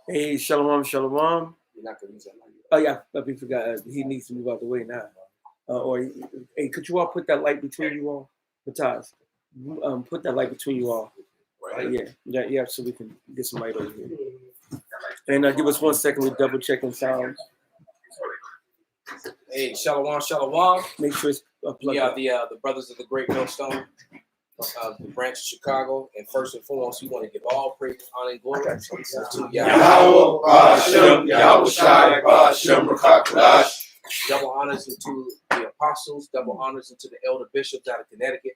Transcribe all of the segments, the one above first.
Hey, shalom, shalom. You're not gonna use that light. Oh yeah, but we forgot. He needs to move out the way now. Hey, could you all put that light between you all, Mataz? Put that light between you all. Right. Yeah. So we can get some light over here. And give us 1 second. We're double checking sound. Hey, shalom, shalom. Make sure it's plugged We are up. the brothers of the Great Millstone, the branch of Chicago, and first and foremost, we want to give all praise, honor, and glory to Yahweh, Ba'ashem, Yahweh Shai, Ba'ashem, Rakakadash. double honors into the apostles, double honors into the elder bishops out of Connecticut.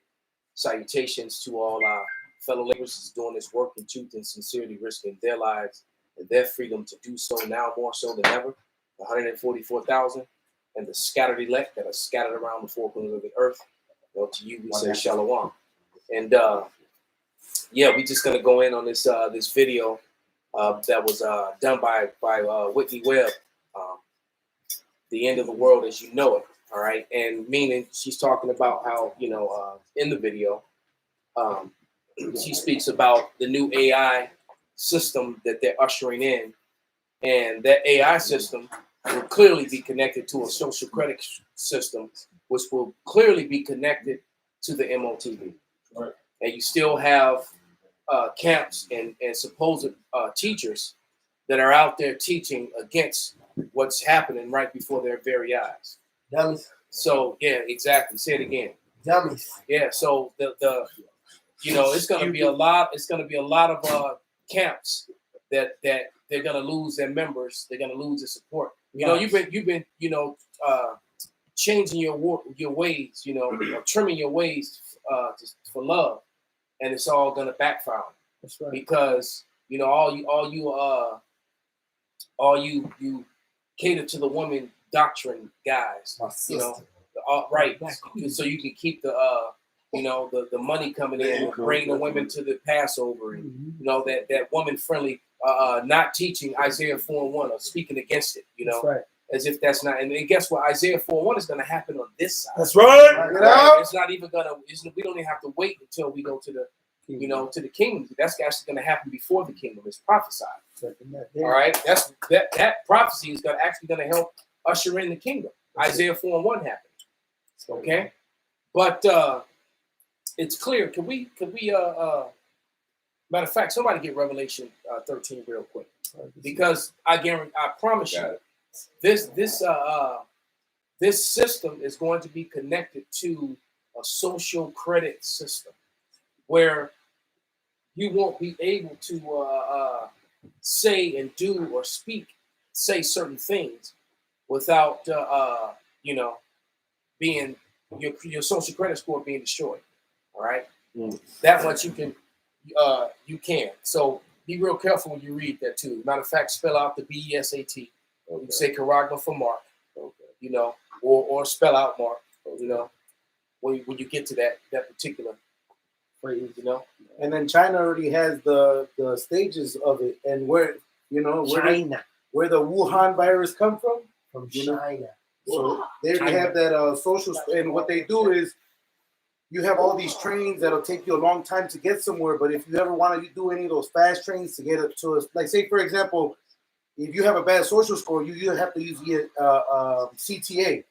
Salutations to all our fellow laborers doing this work in truth and sincerity, risking their lives and their freedom to do so now more so than ever. 144,000 and the scattered elect that are scattered around the four corners of the earth. Well, to you, we say shalom. And we just gonna go in on this this video that was done by Whitney Webb, the end of the world as you know it. All right, and meaning she's talking about how in the video she speaks about the new AI system that they're ushering in, and that AI system will clearly be connected to a social credit system, which will clearly be connected to the MOTV. Right. And you still have camps and supposed teachers that are out there teaching against what's happening right before their very eyes. Dummies. So yeah, exactly. Say it again. Dummies. Yeah. So the it's gonna be a lot. It's gonna be a lot of camps that they're gonna lose their members. They're gonna lose their support. You've been changing your ways. Or trimming your ways for love, and it's all gonna backfire. That's right. Because all you cater to the woman doctrine guys. Right. So you can keep the money coming in and bring the women to the Passover, and that woman friendly, not teaching Isaiah 4:1 or speaking against it. That's right. As if that's not, and guess what? Isaiah 4:1 is going to happen on this side. That's right. Right? It's not even gonna. We don't even have to wait until we go to the, to the kingdom. That's actually going to happen before the kingdom. It's prophesied. All right. That prophecy is actually going to help usher in the kingdom. Isaiah 4:1 happened. Okay, but it's clear. Can we? Matter of fact, somebody get Revelation 13 real quick, because I promise you, this system is going to be connected to a social credit system where you won't be able to say and do or say certain things without being your social credit score being destroyed. All right, that much you can. So be real careful when you read that too. Matter of fact, spell out the BESAT. You say charagma for Mark, or spell out Mark, when you get to that particular phrase, And then China already has the stages of it, and where where the Wuhan virus come from China. So they already have that social, and what they do is you have all these trains that'll take you a long time to get somewhere. But if you ever want to do any of those fast trains to get it to us, like say for example, if you have a bad social score, you have to use the CTA.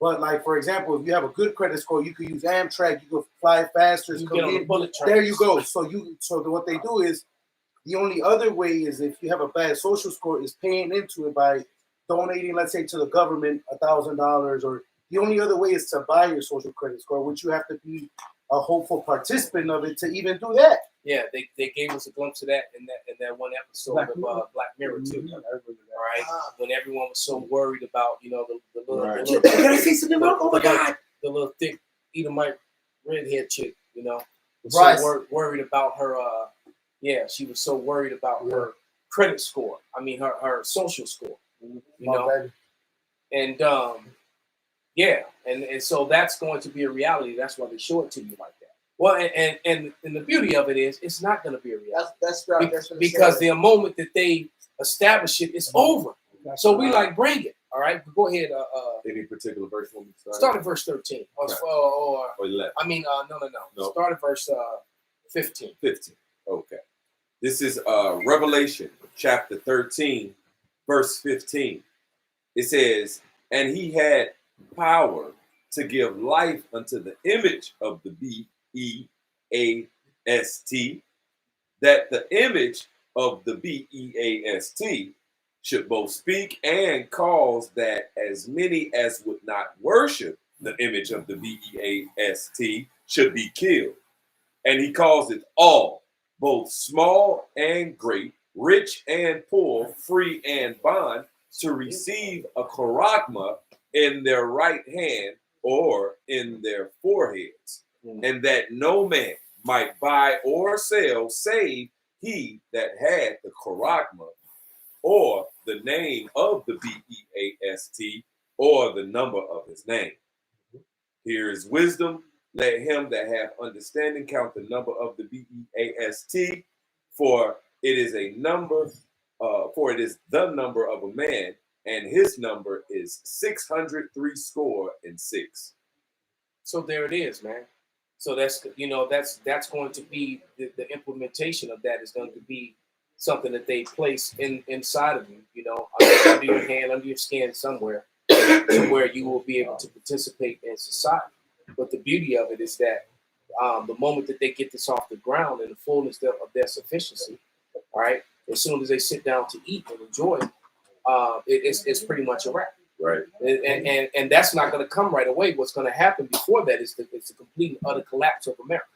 But like for example, if you have a good credit score, you could use Amtrak. You could fly faster. There you go. So what they do is the only other way is if you have a bad social score is paying into it by donating, let's say, to the government $1,000, or the only other way is to buy your social credit score, which you have to be a hopeful participant of it to even do that. Yeah, they gave us a glimpse of that in that one episode of Black Mirror too. All right, when everyone was so worried about the little. Right. Can I say something about? Oh my God! The little thick Edomite redhead chick, Right. So worried about her. She was so worried about her credit score. I mean, her social score. And and so that's going to be a reality. That's why they show it to you like that. Well, and the beauty of it is it's not going to be a reality. That's right. Because the moment that they establish it, it's over. So we bring it. All right, go ahead. Any particular verse when we start? Start at verse 13. Or 11. I mean, no. Start at verse 15. 15. Okay. This is Revelation chapter 13, verse 15. It says, and he had power to give life unto the image of the B-E-A-S-T, that the image of the B-E-A-S-T should both speak and cause that as many as would not worship the image of the B-E-A-S-T should be killed. And he calls it all, both small and great, rich and poor, free and bond, to receive a charagma in their right hand or in their foreheads, and that no man might buy or sell save he that had the charagma, or the name of the B-E-A-S-T, or the number of his name. Here is wisdom. Let him that hath understanding count the number of the B-E-A-S-T, for it is a number, for it is the number of a man, and his number is 666. So there it is, man. So that's that's going to be the implementation of that is going to be something that they place inside of you, under your hand, under your skin somewhere, to where you will be able to participate in society. But the beauty of it is that the moment that they get this off the ground in the fullness of their sufficiency, all right, as soon as they sit down to eat and enjoy, it's pretty much a wrap. Right. And that's not going to come right away. What's going to happen before that is the complete and utter collapse of America.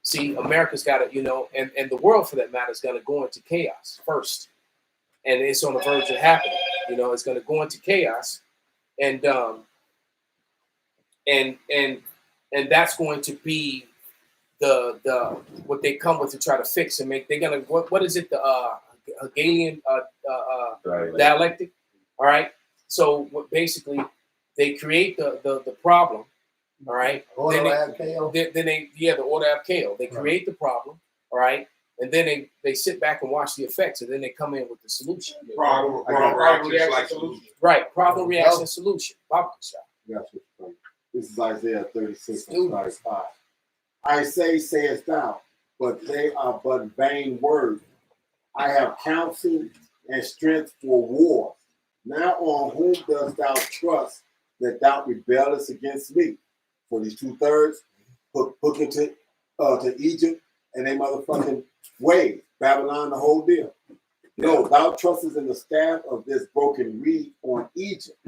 See, America's got to, and the world for that matter is going to go into chaos first. And it's on the verge of happening. It's going to go into chaos. And that's going to be the what they come with to try to fix and make. They're gonna what is it, the Hegelian dialectic? All right. So what basically they create the problem. All right. Order of chaos. Then the order of chaos. They create the problem. All right. And then they sit back and watch the effects, and then they come in with the solution. Problem reaction, like solution. Right. Problem, reaction, solution. This is Isaiah 36 and 35. I say, sayest thou, but they are but vain words. I have counsel and strength for war. Now on whom dost thou trust that thou rebellest against me? For these 2/3, hook into to Egypt and they motherfucking ways. Babylon, the whole deal. No, thou trustest in the staff of this broken reed on Egypt,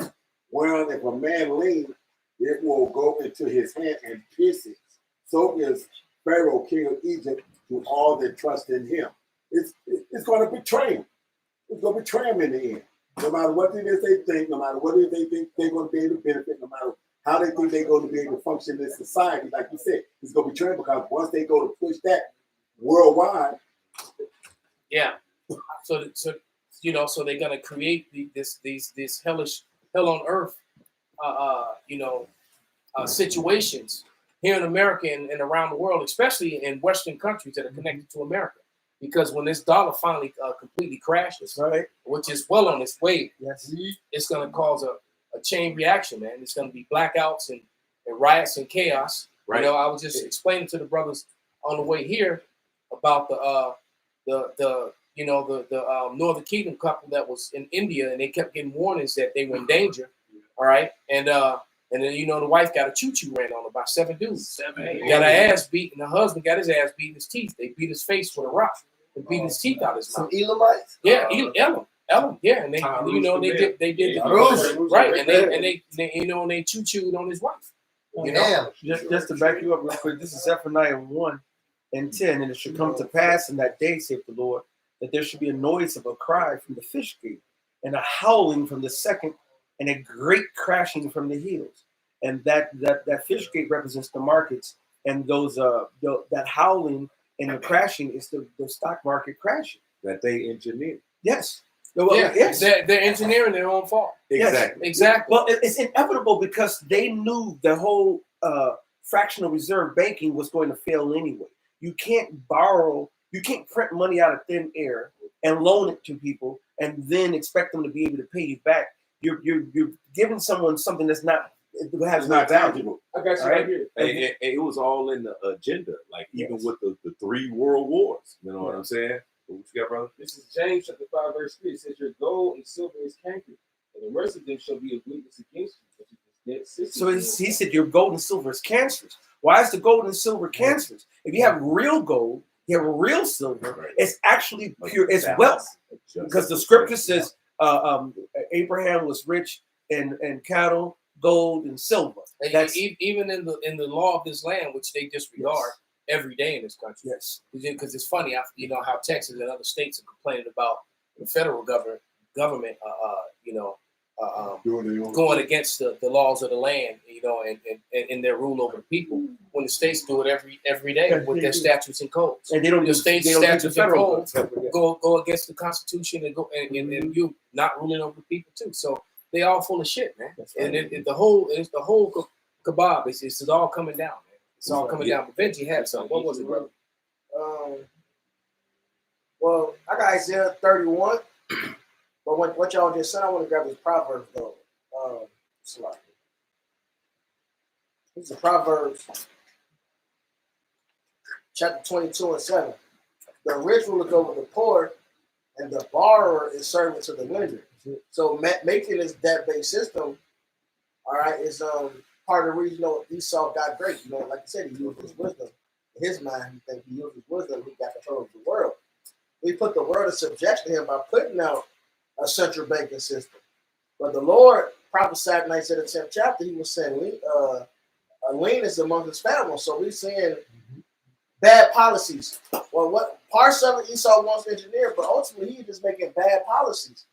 whereon if a man lean, it will go into his hand and pierce it. So is Pharaoh, king of Egypt, to all that trust in him. It's going to betray him. It's going to betray him in the end. No matter what it is they think, no matter what it is they think they're going to be able to benefit, no matter how they think they're going to be able to function in society, like you said, it's going to betray them because once they go to push that worldwide. Yeah. So they're going to create these hellish hell on earth, situations here in America and around the world, especially in Western countries that are connected to America. Because when this dollar finally completely crashes, right, which is well on its way, yes, it's going to cause a chain reaction, man. It's going to be blackouts and riots and chaos. Right. I was just explaining to the brothers on the way here about the Northern Kingdom couple that was in India, and they kept getting warnings that they were in danger. All right, and then the wife got a choo-choo ran on her by 7 dudes. Got her ass beat, and the husband got his ass beat in his teeth. They beat his face with a rock and beat his teeth out his mouth. Some Elamites? Yeah, Elam, yeah, and they did right, and they choo-chooed on his wife. Just to back you up real quick, this is Zephaniah 1:10, and it should come to pass in that day, saith the Lord, that there should be a noise of a cry from the fish gate, and a howling from the second, and a great crashing from the hills. And that fish gate represents the markets, and those that howling and the crashing is the stock market crashing That they engineered. Yes. Well, yeah, yes. They're engineering their own fault. Exactly. Yes, exactly. Well, it's inevitable because they knew the whole fractional reserve banking was going to fail anyway. You can't borrow, you can't print money out of thin air and loan it to people and then expect them to be able to pay you back. You're giving someone something that's not valuable. I got you right here. It was all in the agenda, like even with the 3 world wars. You know what I'm saying? What you got, brother? This is James chapter 5, verse 3. It says, your gold and silver is cankered, and the rest of them shall be a witness against you. So he said your gold and silver is cancerous. Why is the gold and silver cancerous? If you have real gold, you have real silver, it's actually pure, it's wealth. Because the scripture says Abraham was rich in cattle, gold, and silver. That's even in the law of this land, which they disregard every day in this country. Yes. Because it's funny, you know, how Texas and other states are complaining about the federal government, going against the laws of the land, you know, and in their rule over the people. When the states do it every day with their statutes and codes, and they don't. The state statutes and codes go against the Constitution and you not ruling over the people too. So they all full of shit, man. Right. And the whole kebab. It's all coming down, man. It's all coming down. But Benji had something. What was it, brother? Well, I got Isaiah 31. But what y'all just said, I want to grab this Proverbs though. This is Proverbs chapter 22 and 7. The rich will look over the poor, and the borrower is servant to the lender. So making this debt-based system, all right, is part of the reason Esau got great. You know, like I said, he used his wisdom. In his mind, he thinks he used his wisdom, he got control of the world. We put the world in subjection to him by putting out a central banking system. But the Lord prophesied in Isaiah 10th chapter, he was saying leanness among his family. So we're seeing bad policies. Well, what parts of it Esau wants to engineer, but ultimately he's just making bad policies.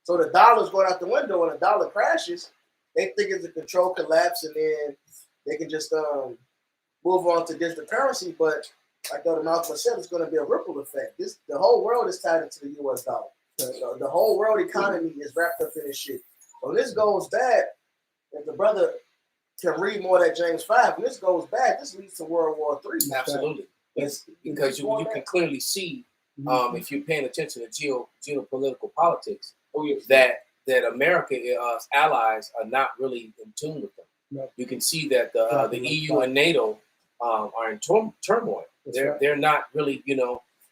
So the dollar's going out the window and the dollar crashes. They think it's a control collapse and then they can just move on to digital currency. But like Dr. Malcolm said, it's going to be a ripple effect. The whole world is tied into the US dollar. The whole world economy is wrapped up in this shit. When this goes bad, if the brother can read more of that James 5, when this goes bad, this leads to World War III. Absolutely. Yes, because you can clearly see, if you're paying attention to geopolitical politics, that America's allies are not really in tune with them. No. You can see that the EU and NATO are in turmoil. They're not really,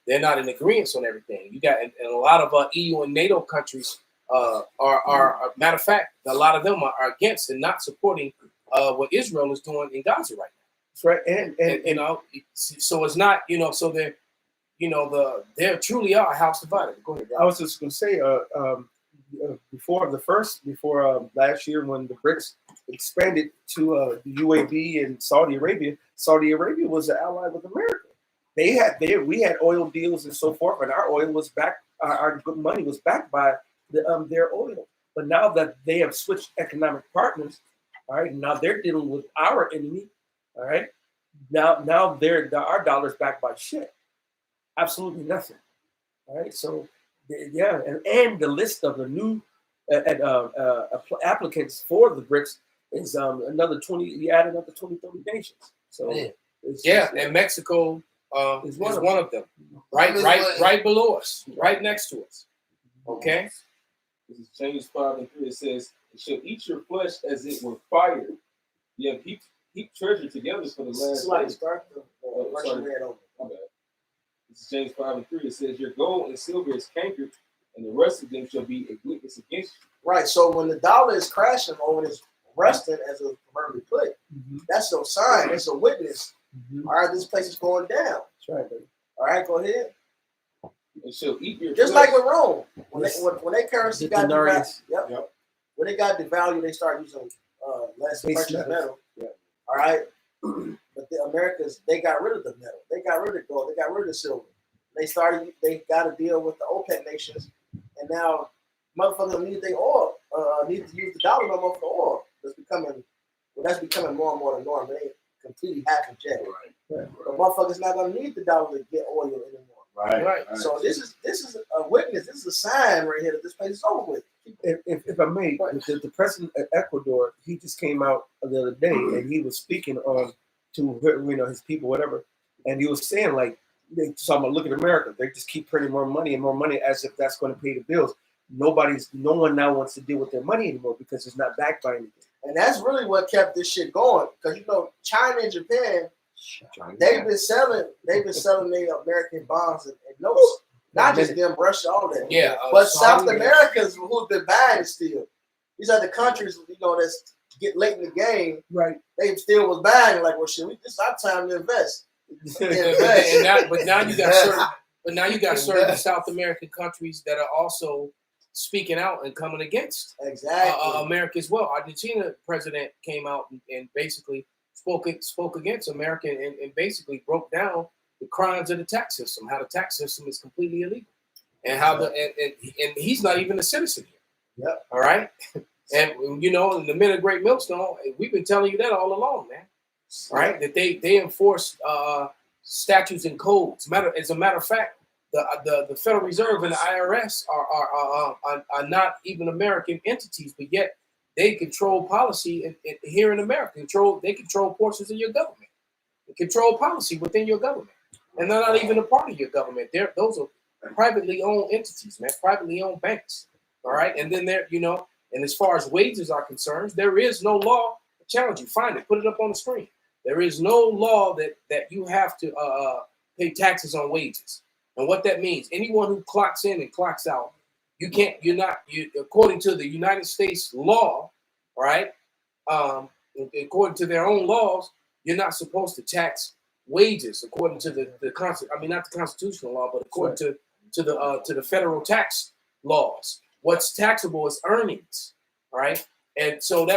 they're not in agreement on everything. You got, and a lot of EU and NATO countries are matter of fact, a lot of them are against and not supporting what Israel is doing in Gaza right now. That's right, and so it's not, so they're truly are a house divided. Go ahead. I was just going to say, before last year when the BRICS expanded to the UAE and Saudi Arabia was an ally with America. We had oil deals and so forth, and our oil was backed. Our good money was backed by their oil. But now that they have switched economic partners, all right, now they're dealing with our enemy. All right, now our dollar's backed by shit, absolutely nothing. All right, so yeah, and the list of the new applicants for the BRICS is another 20. You add another 20, 30 nations. So and Mexico is one of them, right below us, right next to us. Okay. This is James 5 and 3. It says, "It shall eat your flesh as it were fire. You have heap treasure together for the last days." This is James 5 and 3. It says, "Your gold and silver is cankered, and the rest of them shall be a witness against you." Right. So when the dollar is crashing or when it's resting, as a proverbially put, that's no sign. It's a witness. All right, this place is going down. That's right, baby. All right, go ahead. It shall eat your just flesh. like with Rome. When their currency got devalued, Yep. When they got devalued, they started using less precious metal. Yep. All right. But the Americans, they got rid of the metal. They got rid of gold. They got rid of silver. They got to deal with the OPEC nations. And now motherfuckers need their oil. Need to use the dollar no more for oil. That's becoming more and more the norm. It ain't completely happened yet. Right. But motherfuckers not gonna need the dollar to get oil anymore. Right. So this is a witness. This is a sign right here that this place is over with. If I may, the president of Ecuador, he just came out the other day and he was speaking on to his people, whatever, and he was saying like they talking about look at America, they just keep printing more money and more money as if that's going to pay the bills. No one now wants to deal with their money anymore because it's not backed by anything. And that's really what kept this shit going. Because China and Japan, they've been selling their American bonds and notes Not just them, Russia, all that. Yeah, but Saudi, South Americans who've been buying still. These are the countries, that's get late in the game. Right. They still was buying like, well, shit, this is our time to invest. but now you got certain, certain South American countries that are also speaking out and coming against America as well. Argentina president came out and basically spoke against America and basically broke down the crimes of the tax system, how the tax system is completely illegal, and how and he's not even a citizen here. Yep. All right. And in the Men of Great Millstone, we've been telling you that all along, man. All right, that they enforce statutes and codes. As a matter of fact, the Federal Reserve and the IRS are not even American entities, but yet they control policy here in America. They control portions of your government. They control policy within your government, and they're not even a part of your government. Those are privately owned entities, man. Privately owned banks. All right, and then and as far as wages are concerned, there is no law. I challenge you, find it, put it up on the screen. There is no law that you have to pay taxes on wages. And what that means, anyone who clocks in and clocks out, according to the United States law, right? According to their own laws, you're not supposed to tax wages according to not the constitutional law, but according to the federal tax laws. What's taxable is earnings, right? And so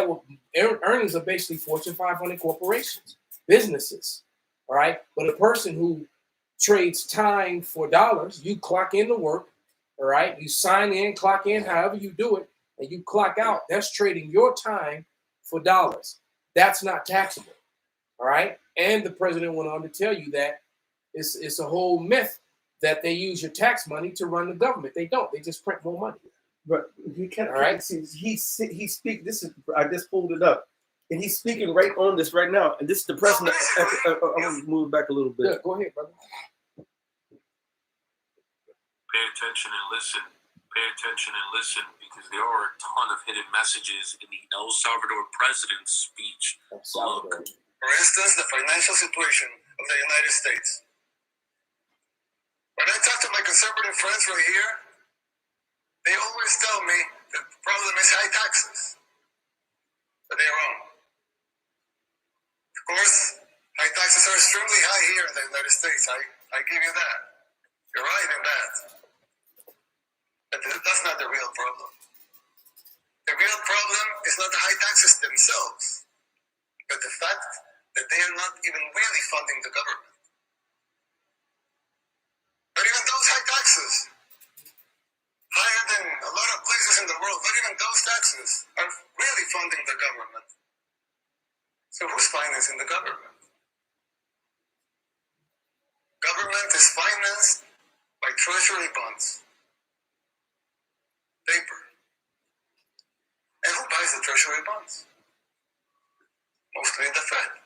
earnings are basically Fortune 500 corporations, businesses, all right? But a person who trades time for dollars, you clock in to work, all right? You sign in, clock in, however you do it, and you clock out. That's trading your time for dollars. That's not taxable, all right? And the president went on to tell you that it's a whole myth that they use your tax money to run the government. They don't. They just print more money. But he can't. All right. He speak. This is. I just pulled it up, and he's speaking right on this right now. And this is the president. I'm gonna move back a little bit. Yeah, go ahead, brother. Pay attention and listen. Pay attention and listen, because there are a ton of hidden messages in the El Salvador president's speech. Look. For instance, the financial situation of the United States. When I talk to my conservative friends right here, they always tell me that the problem is high taxes. But they're wrong. Of course, high taxes are extremely high here in the United States. I give you that. You're right in that. But that's not the real problem. The real problem is not the high taxes themselves, but the fact that they are not even really funding the government. But even those high taxes, higher than a lot of places in the world, but even those taxes are really funding the government. So who's financing the government? Government is financed by treasury bonds, paper. And who buys the treasury bonds? Mostly the Fed.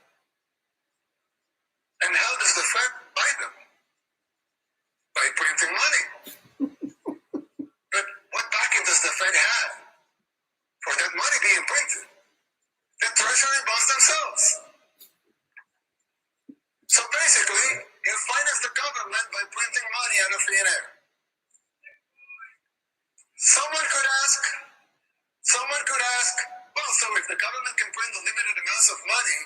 And how does the Fed buy them? By printing money. But what backing does the Fed have for that money being printed? The treasury bonds themselves. So basically, you finance the government by printing money out of thin air. Someone could ask, well, so if the government can print unlimited amounts of money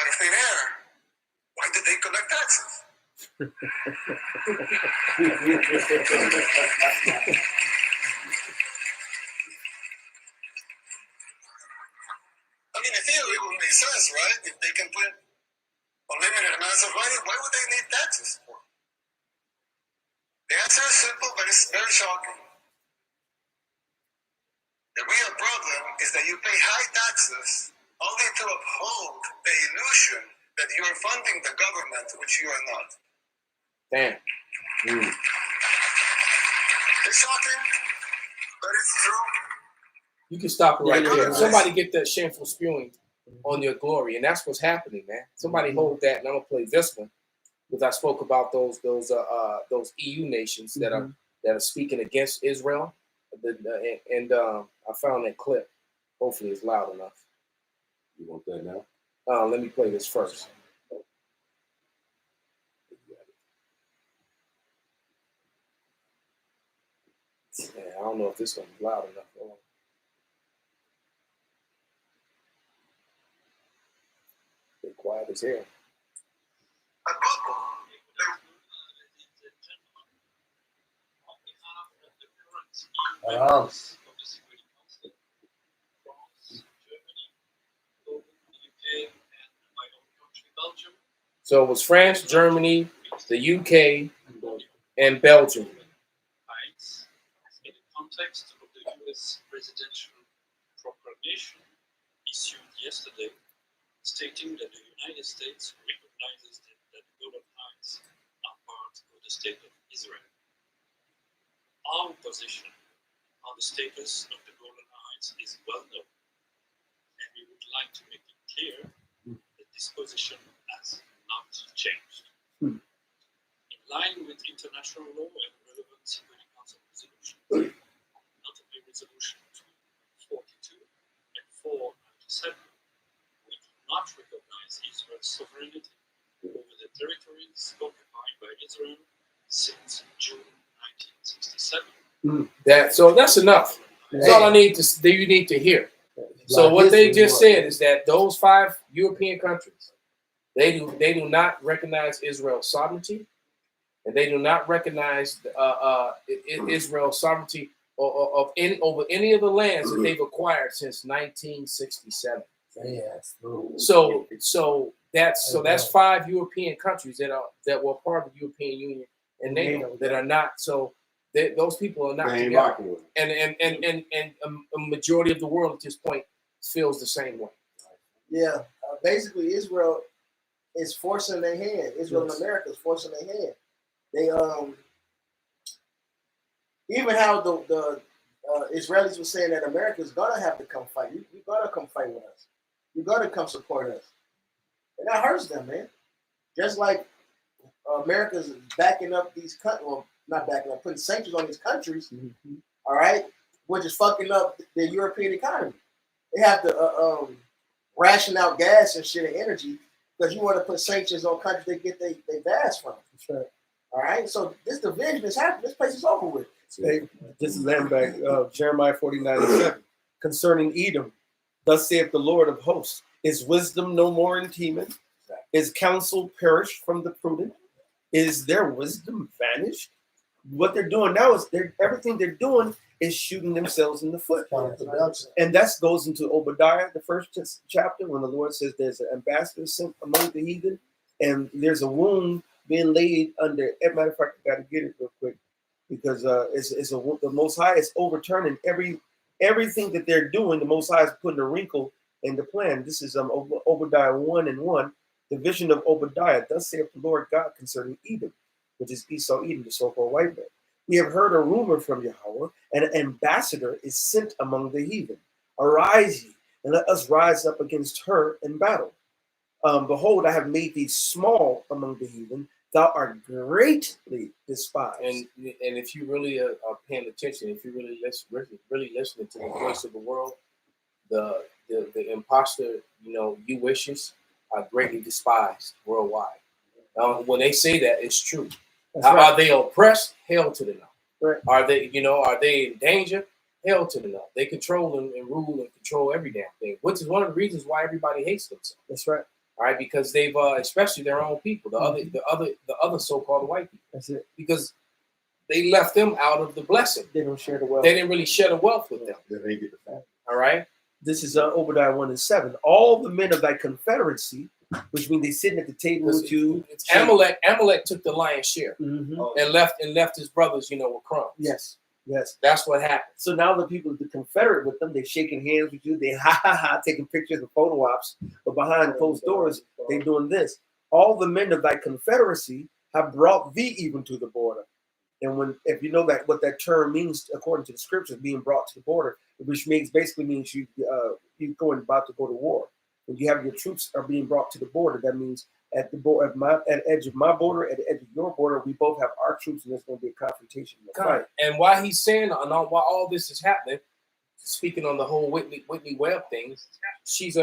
out of thin air, why did they collect taxes? I mean, in theory, it would make sense, right? If they can print unlimited amounts of money, why would they need taxes for? The answer is simple, but it's very shocking. The real problem is that you pay high taxes only to uphold the illusion that you are funding the government, which you are not. Damn. It's shocking, but it's true. You can stop it right there. Somebody get that shameful spewing on your glory, and that's what's happening, man. Somebody hold that, and I'm gonna play this one because I spoke about those EU nations that are speaking against Israel, and I found that clip. Hopefully, it's loud enough. You want that now? Let me play this first. Yeah, I don't know if this one's loud enough. Be quiet as hell. So it was France, Germany, the UK, and Belgium. In the context of the U.S. presidential proclamation issued yesterday, stating that the United States recognizes that the Golan Heights are part of the state of Israel. Our position on the status of the Golan Heights is well known, and we would like to make it clear that this position has not changed. In line with international law and relevant Security Council resolutions, notably Resolution 242 and 497, we do not recognize Israel's sovereignty over the territories occupied by Israel since June 1967. So that's enough. That's all I need to. You need to hear. So what they just said is that those 5 European countries, they do not recognize Israel's sovereignty, and they do not recognize Israel's sovereignty over any of the lands that they've acquired since 1967. Yes. So that's 5 European countries that were part of the European Union and NATO that are not. So those people are not together. And a majority of the world at this point feels the same way. Yeah, basically Israel is forcing their hand. Israel and America is forcing their hand. They even how the Israelis were saying that America is gonna have to come fight. You gotta come fight with us. You gotta come support us. And that hurts them, man. Just like America's backing up these countries, well, not backing up, putting sanctions on these countries, all right, which is fucking up the European economy. They have to ration out gas and shit and energy because you want to put sanctions on countries they get their gas from. That's right. All right, so this division is happening. This place is over with. Hey, this is Lamback, Jeremiah 49:7. Concerning Edom, thus saith the Lord of hosts, is wisdom no more in Teman? Is counsel perished from the prudent? Is their wisdom vanished? What they're doing now is everything they're doing is shooting themselves in the foot. And that goes into Obadiah, the first chapter, when the Lord says there's an ambassador sent among the heathen, and there's a wound being laid under. As a matter of fact, I got to get it real quick because the Most High is overturning everything that they're doing. The Most High is putting a wrinkle in the plan. This is Obadiah 1:1, the vision of Obadiah. Thus saith the Lord God concerning Edom, which is Esau, Edom, the so-called white man. We have heard a rumor from Yahweh, and an ambassador is sent among the heathen. Arise ye, and let us rise up against her in battle. Behold, I have made thee small among the heathen. Thou art greatly despised. And if you really are paying attention, if you really listening to the voice of the world, the imposter, you wishes are greatly despised worldwide. When they say that, it's true. Are they oppressed? Hell to the no. Right. Are they in danger? Hell to the no. They control and rule and control every damn thing, which is one of the reasons why everybody hates themselves. That's right. All right, because they've especially their own people, the other so-called white people. That's it. Because they left them out of the blessing. They don't share the wealth. They didn't really share the wealth with them. They get the fact. All right. This is Obadiah 1:7. All the men of thy confederacy, which means they sitting at the table with you. Amalek took the lion's share and left his brothers, with crumbs. Yes. That's what happened. So now the people that confederate with them, they're shaking hands with you. They taking pictures and photo ops, but behind closed doors, they doing this. All the men of thy confederacy have brought thee even to the border. And if you know that what that term means according to the scriptures, being brought to the border, which basically means you about to go to war. When you have your troops are being brought to the border, that means at the edge of my border, at the edge of your border, we both have our troops, and there's going to be a confrontation. And while he's saying, while all this is happening, speaking on the whole Whitney Webb thing, she's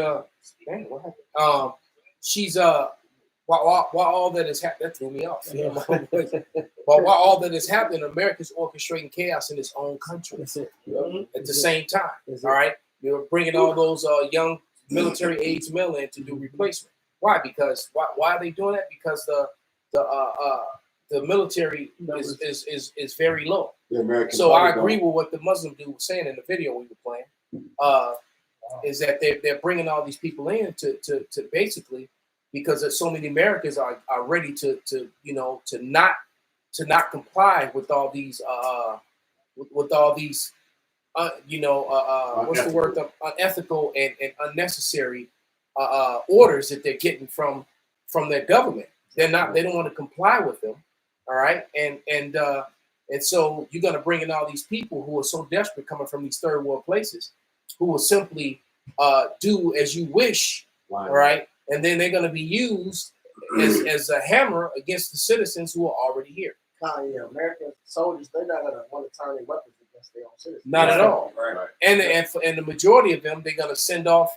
while all that is happening, that threw me off. While all that is happening, America's orchestrating chaos in its own country at the same time. All right, you're bringing all those young military aides men in to do replacement. Why? Because why are they doing that? Because the military is very low. So I agree with what the Muslim dude was saying in the video we were playing. Is that they're bringing all these people in to basically, because there's so many Americans are ready to not comply with all these what's the word, unethical and unnecessary orders that they're getting from their government. They don't want to comply with them. All right, and so you're going to bring in all these people who are so desperate coming from these third world places, who will simply do as you wish. All right, and then they're going to be used as a hammer against the citizens who are already here. American soldiers, they're not going to want to turn their weapons against their own citizens. Not at all. Right. And the majority of them, they're going to send off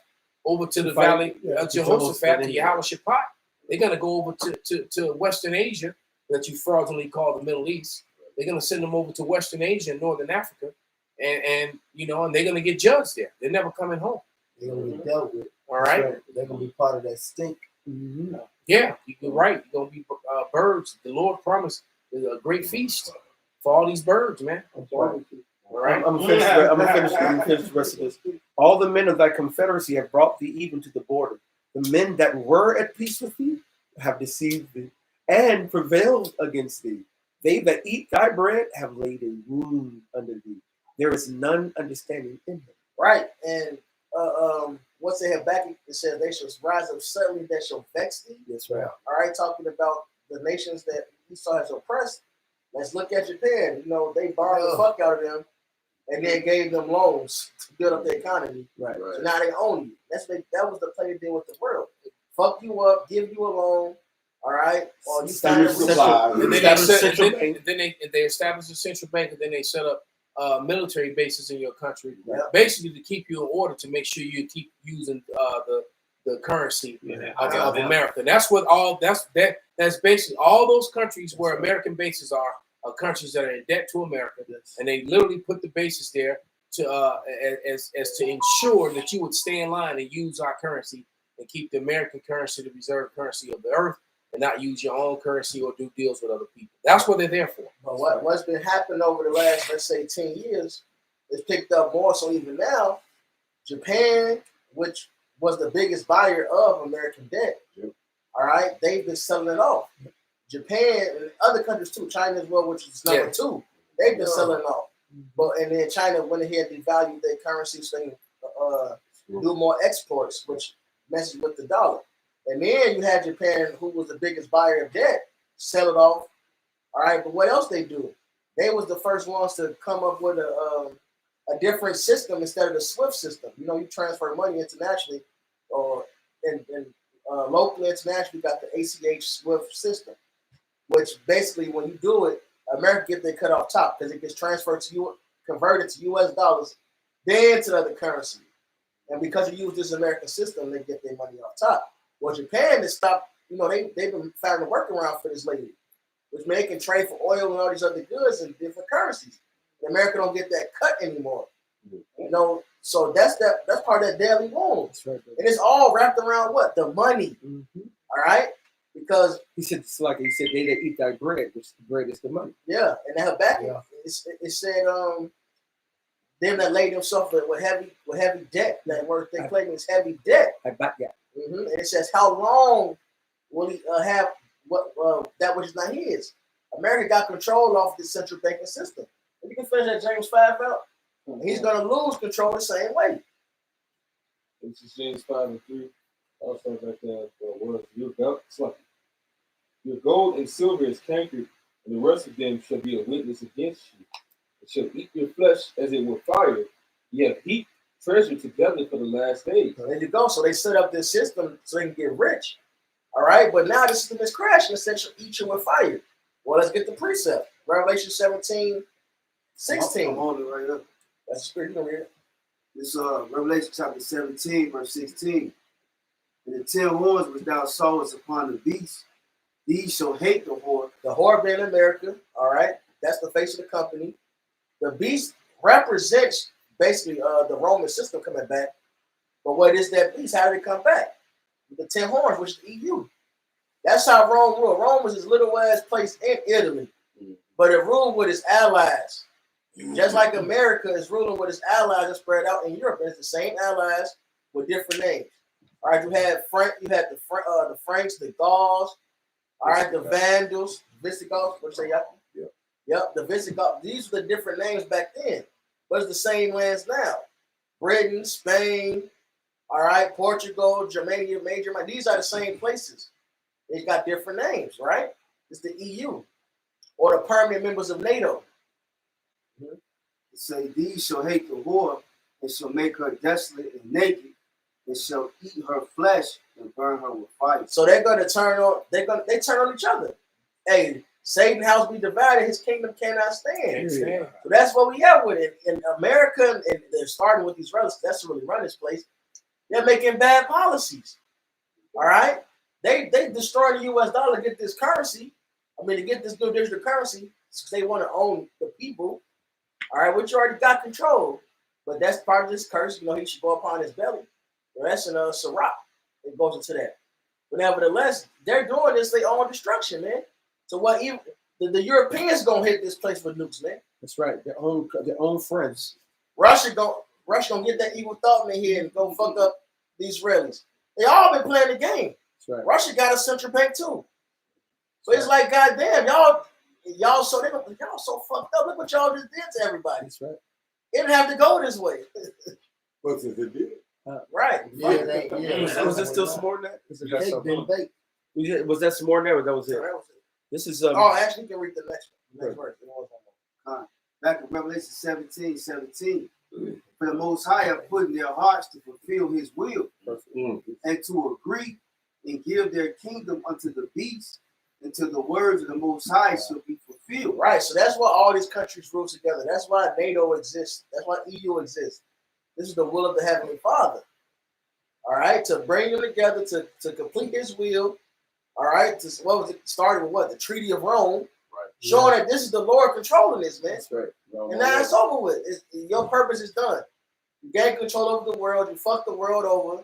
over to the Valley of Jehoshaphat, to Yahushua. They're going to go over to Western Asia, that you fraudulently call the Middle East. They're going to send them over to Western Asia and Northern Africa, and they're going to get judged there. They're never coming home. They're going to be dealt with. All right. They're going to be part of that stink. Yeah, you're right. You're going to be birds. The Lord promised a great feast for all these birds, man. All right. I'm going to finish the rest of this. All the men of thy confederacy have brought thee even to the border. The men that were at peace with thee have deceived thee and prevailed against thee. They that eat thy bread have laid a wound under thee. There is none understanding in them. Right. And once they have back, it says they shall rise up suddenly that shall vex thee. That's right. All right. Talking about the nations that Esau has oppressed. Let's look at Japan. They borrowed the fuck out of them and then gave them loans to build up the economy. Right. So now they own you. That was the play they did with the world. Fuck you up, give you a loan. All right. Or you find a and then they established a central bank, and then they set up military bases in your country, basically to keep you in order, to make sure you keep using the currency of America. That's what that's basically all those countries where American bases are countries that are in debt to America, and they literally put the bases there to as to ensure that you would stay in line and use our currency and keep the American currency the reserve currency of the earth, and not use your own currency or do deals with other people. That's what they're there for. But what's been happening over the last, let's say, 10 years, is picked up more. So even now, Japan, which was the biggest buyer of American debt, all right, they've been selling it off. Japan and other countries too, China as well, which is number two, they've been selling it off. And then China went ahead and devalued their currency so they can do more exports, which messes with the dollar. And then you had Japan, who was the biggest buyer of debt, sell it off. All right, but what else they do? They was the first ones to come up with a different system instead of the SWIFT system. You transfer money internationally, or locally, internationally, got the ACH SWIFT system, which basically when you do it, America gets their cut off top because it gets transferred to you, converted to US dollars, then to the other currency. And because you use this American system, they get their money off top. Well, Japan has stopped, they've been finding a workaround for this lately, which means they can trade for oil and all these other goods in different currencies. And America don't get that cut anymore. So that's part of that daily wound. Right. And it's all wrapped around what? The money. All right? Because he said, they that eat thy bread, which the bread is the money. Yeah, and they have back it said them that laid themselves with heavy debt. That word they claim is heavy debt. I back that. And it says, how long will he have that which is not his? America got control off the central banking system. If you can finish that James 5 out, he's going to lose control the same way. This is James 5:3. Also, like the words, your gold and silver is cankered, and the rest of them shall be a witness against you. It shall eat your flesh as it were fire. You have heaped treasure together for the last days. So there you go. So they set up this system so they can get rich. All right, but now the system is crashing. It says shall eat you with fire. Well, let's get the precept. Revelation 17:16. I'm on it right up. That's the spirit. You know, It's Revelation chapter 17, verse 16. And the 10 horns which thou sawest upon the beast, these shall hate the whore. The whore being America, all right? That's the face of the company. The beast represents basically the Roman system coming back. But what is that beast? How did it come back? With the 10 horns, which is the EU. That's how Rome ruled. Rome was this little ass place in Italy, but it ruled with its allies. Just like America is ruling with its allies and spread out in Europe. It's the same allies with different names. All right, you had the Franks, the Gauls, all right, the Vandals, Visigoths, what you say, y'all? Yep, the Visigoths. These were the different names back then, but it's the same lands now. Britain, Spain, all right, Portugal, Germany, Major. These are the same places. They got different names, right? It's the EU or the permanent members of NATO. It say, these shall hate the whore, and shall make her desolate and naked, and shall eat her flesh and burn her with fire. So they're gonna turn on. They turn on each other. Hey, Satan's house be divided; his kingdom cannot stand. So that's what we have with it in America, and they're starting with these relatives. That's really run this place. They're making bad policies. All right, they destroy the U.S. dollar to get this currency. I mean, to get this new digital currency, because they want to own the people. All right, which you already got control, but that's part of this curse. You know, he should go upon his belly. Well, that's in Sirach. It goes into that. But nevertheless, they're doing this their own destruction, man. So what? Even the Europeans gonna hit this place with nukes, man. That's right. Their own friends. Russia gonna get that evil thought in their head and go fuck up the Israelis. They all been playing the game. That's right. Russia got a central bank too. So it's like, goddamn, y'all so fucked up. Look what y'all just did to everybody. That's right. It didn't have to go this way. But since it did. Right. Was there still some more than that? Was that some more than that, or that was it? That was it. This is actually, you can read the next verse. Back in Revelation 17:17. For the Most High have put in their hearts to fulfill his will, and to agree and give their kingdom unto the beast, until the words of the Most High shall be fulfilled. Right. So that's why all these countries rule together. That's why NATO exists. That's why EU exists. This is the will of the Heavenly Father. All right, to bring them together to complete His will. All right, started with what? The Treaty of Rome, right? Showing that this is the Lord controlling this, man. That's right. And now it's over with. Your purpose is done. You gain control over the world. You fuck the world over.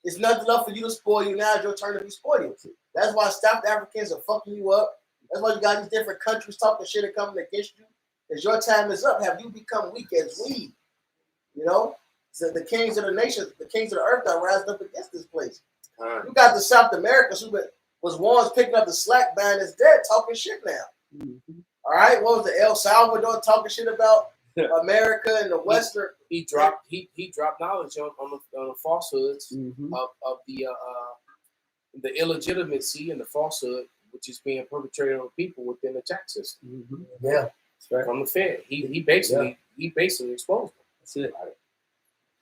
It's nothing left for you to spoil you. Now it's your turn to be spoiled. That's why South Africans are fucking you up. That's why you got these different countries talking shit and coming against you. Because your time is up. Have you become weak as weed? You know? So the kings of the nations, the kings of the earth are rising up against this place. You got the South Americans who was ones picking up the slack behind his dead, talking shit now. All right, what was the El Salvador talking shit about America and the Western? He dropped knowledge on the falsehoods of the illegitimacy and the falsehood which is being perpetrated on people within the tax system. Yeah, that's right. From the Fed, he basically exposed them. That's it.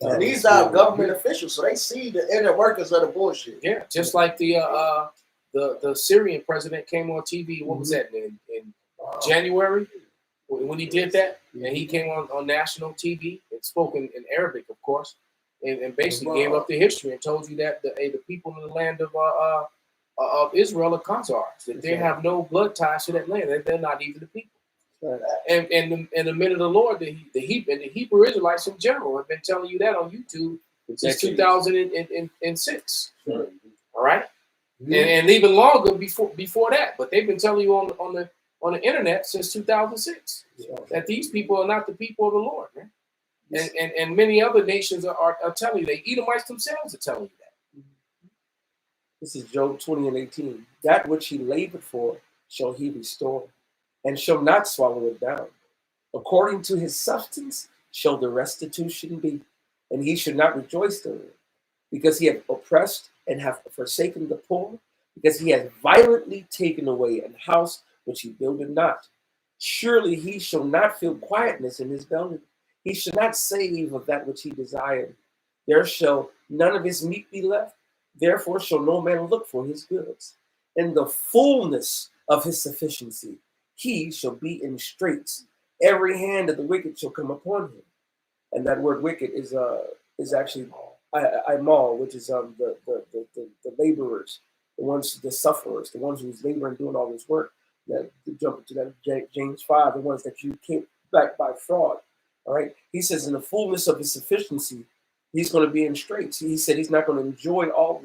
And these are government officials, so they see the inner workings of the bullshit. Yeah, just like the Syrian president came on TV. What was that in January when he did that? And he came on national TV and spoke in Arabic, of course, and basically gave up the history and told you that the people in the land of Israel are Khazars, that they have no blood ties to that land. They're not even the people. Right. And the men of the Lord, the Hebrew Israelites in general, have been telling you that on YouTube since 2006. Sure. All right, and even longer before that. But they've been telling you on the internet since 2006 that these people are not the people of the Lord, man. And many other nations are telling you. The Edomites themselves are telling you that. This is Job 20:18. That which he labored for shall he restore, and shall not swallow it down. According to his substance shall the restitution be, and he should not rejoice therein, because he hath oppressed and hath forsaken the poor, because he hath violently taken away an house which he builded not. Surely he shall not feel quietness in his belly. He shall not save of that which he desired. There shall none of his meat be left. Therefore shall no man look for his goods. In the fullness of his sufficiency, he shall be in straits. Every hand of the wicked shall come upon him. And that word wicked is actually Imal, which is the laborers, the ones, the sufferers, the ones who's laboring doing all this work. That jump into that James 5, the ones that you came back by fraud. All right. He says in the fullness of his sufficiency, he's going to be in straits. He said he's not going to enjoy all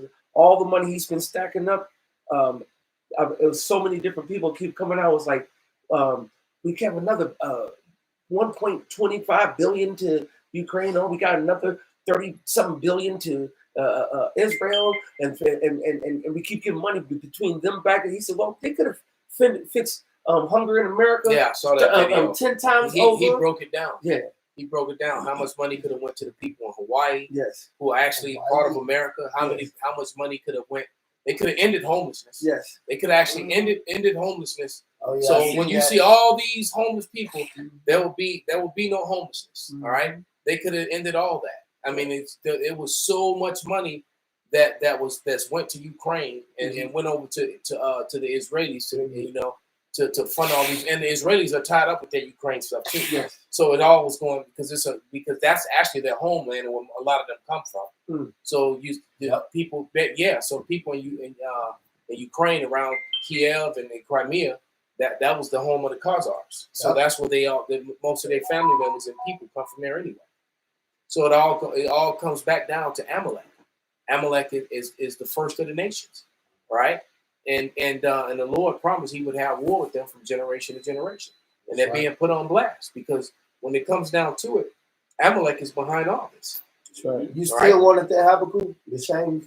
the money he's been stacking up. It was so many different people keep coming out. It was like we have another 1.25 billion to Ukraine. Oh, we got another 30-something billion to Israel, and we keep giving money between them back. And he said, well, they could have fixed hunger in America. Yeah, I saw that video. 10 times he over. He broke it down. Yeah. He broke it down. How much money could have went to the people in Hawaii? Yes. Who are actually part of America? How much money could have went? They could have ended homelessness. Yes. They could have actually ended homelessness. Oh, yeah, so when you see all these homeless people, there will be no homelessness. All right. They could have ended all that. I mean, it was so much money that's went to Ukraine and went over to the Israelis to fund all these, and the Israelis are tied up with their Ukraine stuff too. Yes. So it all was going because that's actually their homeland and where a lot of them come from. So people in Ukraine around Kiev and in Crimea, that was the home of the Khazars. So that's where most of their family members and people come from there anyway. So it all comes back down to Amalek. Amalek is the first of the nations, right? And the Lord promised He would have war with them from generation to generation, and they're being put on blast because when it comes down to it, Amalek is behind all this. That's right. You still wanted that Habakkuk? The shame?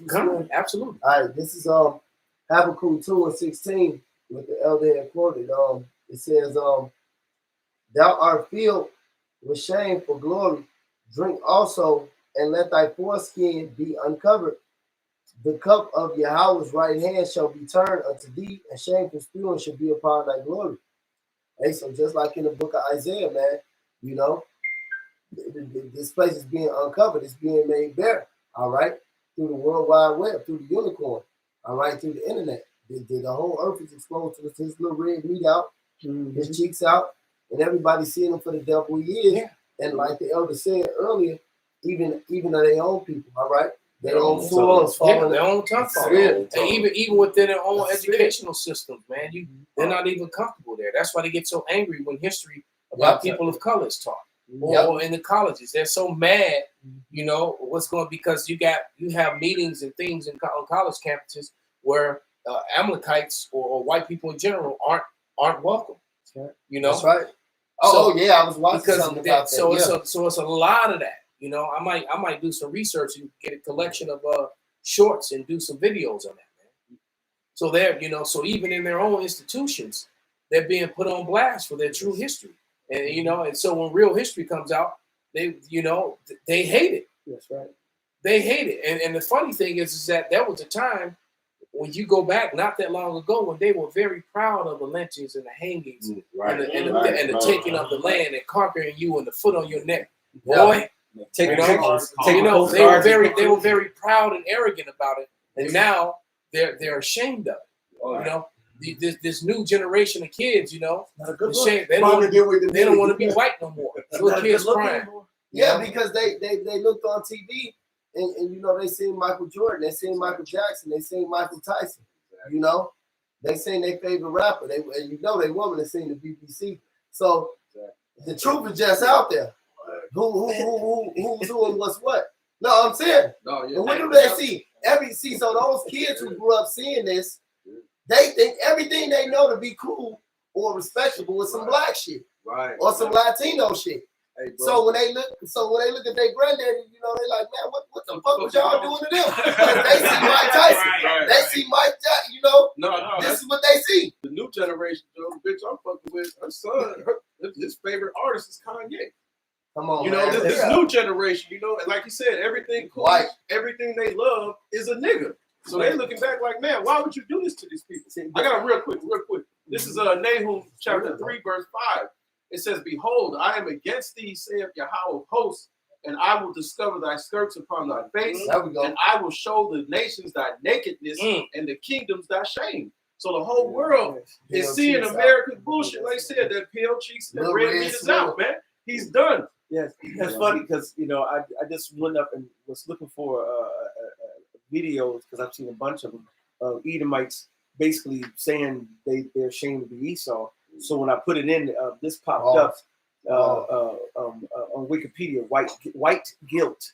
Absolutely. All right. This is Habakkuk 2:16 with the elder had quoted. It says, "Thou art filled with shame for glory. Drink also, and let thy foreskin be uncovered. The cup of Yahweh's right hand shall be turned unto thee, and shameful spewing shall be upon thy glory." Hey, so just like in the book of Isaiah, man, this place is being uncovered. It's being made bare, all right, through the World Wide Web, through the unicorn, all right, through the internet. The whole earth is exposed to his little red meat out, his cheeks out, and everybody's seeing him for the devil he is. Yeah. And like the elder said earlier, even of their own people, all right? Their own soil is falling. Their own tongue falling. And even within their own educational systems, man, they're not even comfortable there. That's why they get so angry when history about people of color is taught. Or in the colleges. They're so mad, what's going because you have meetings and things on college campuses where Amalekites or white people in general aren't welcome. That's right. I was watching something about that. So it's a lot of that. I might do some research and get a collection of shorts and do some videos on that, man. So so even in their own institutions, they're being put on blast for their true history. And and so when real history comes out, they hate it. That's right. They hate it. And the funny thing is that there was a time when you go back not that long ago when they were very proud of the lynchings and the hangings and the taking of the land and conquering you and the foot on your neck. Boy, they were very proud and arrogant about it. And now they're ashamed of it. This new generation of kids, they don't want to be white no more. Little kids crying. Yeah, because they looked on TV and they seen Michael Jordan, they seen Michael Jackson, they seen Michael Tyson. They seen their favorite rapper. They woman, they seen the BBC. So the truth is just out there. Who's who and what's what? No, I'm saying. And what do they see? So those kids who grew up seeing this, they think everything they know to be cool or respectable is some black shit, right? Or some Latino shit. Hey, so when they look at their granddaddy, they like, man, what the fuck was y'all doing to them? They see Mike Tyson, they see Mike Jackson, this is what they see. The new generation, bitch, I'm fucking with her son. His favorite artist is Kanye. Come on, this new generation, and like you said, everything cool, everything they love is a nigga. So they looking back like, man, why would you do this to these people? I got it real quick. This is Nahum chapter 3, verse 5. It says, behold, I am against thee, saith Yahweh of hosts, and I will discover thy skirts upon thy face, and I will show the nations thy nakedness, and the kingdoms thy shame. So the whole world is seeing American bullshit. Like I said, that pale cheeks and red meat is out, man. He's done. Yes, that's funny because I just went up and was looking for videos because I've seen a bunch of them of Edomites basically saying they're ashamed to be Esau. So when I put it in, this popped up on Wikipedia. White guilt.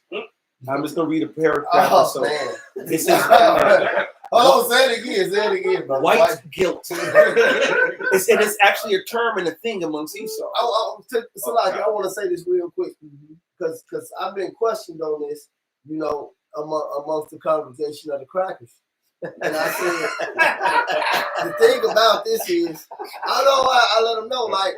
I'm just gonna read a paragraph. It says, say it again, bro. White guilt. It's actually a term and a thing amongst Esau. I want to say this real quick because I've been questioned on this, amongst the congregation of the crackers. And I said, the thing about this is, I let them know, like,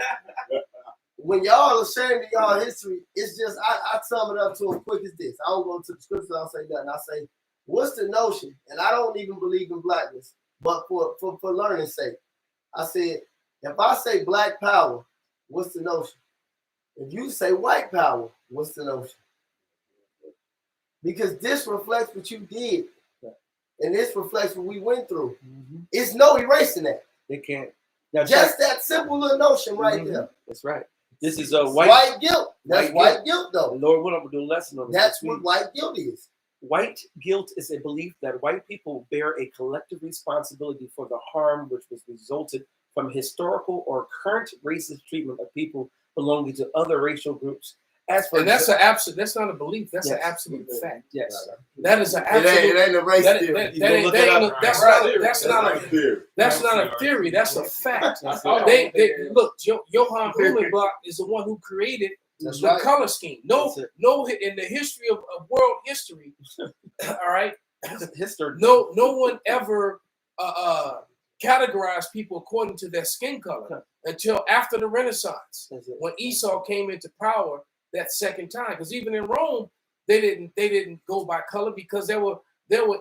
when y'all ashamed of y'all history, it's just, I sum it up to them quick as this. I don't go to the scriptures, I don't say nothing. I say, what's the notion? And I don't even believe in blackness, but for learning's sake, I said, if I say black power, what's the notion? If you say white power, what's the notion? Because this reflects what you did. And this reflects what we went through. It's no erasing that. They can't. Now, just that simple little notion right there. That's right. This is a white guilt. That's white guilt, though. Lord, what I'm gonna do a lesson on this. That's what white guilt is. White guilt is a belief that white people bear a collective responsibility for the harm which was resulted from historical or current racist treatment of people belonging to other racial groups. That's an absolute. That's not a belief. That's an absolute fact. Yes, that is an absolute. It ain't a race theory. That's not a theory. That's a fact. They look. Johann Blumenbach is the one who created the color scheme. No, in the history of world history. All right. History. No one ever categorized people according to their skin color until after the Renaissance, when Esau came into power. That second time, because even in Rome, they didn't go by color because there were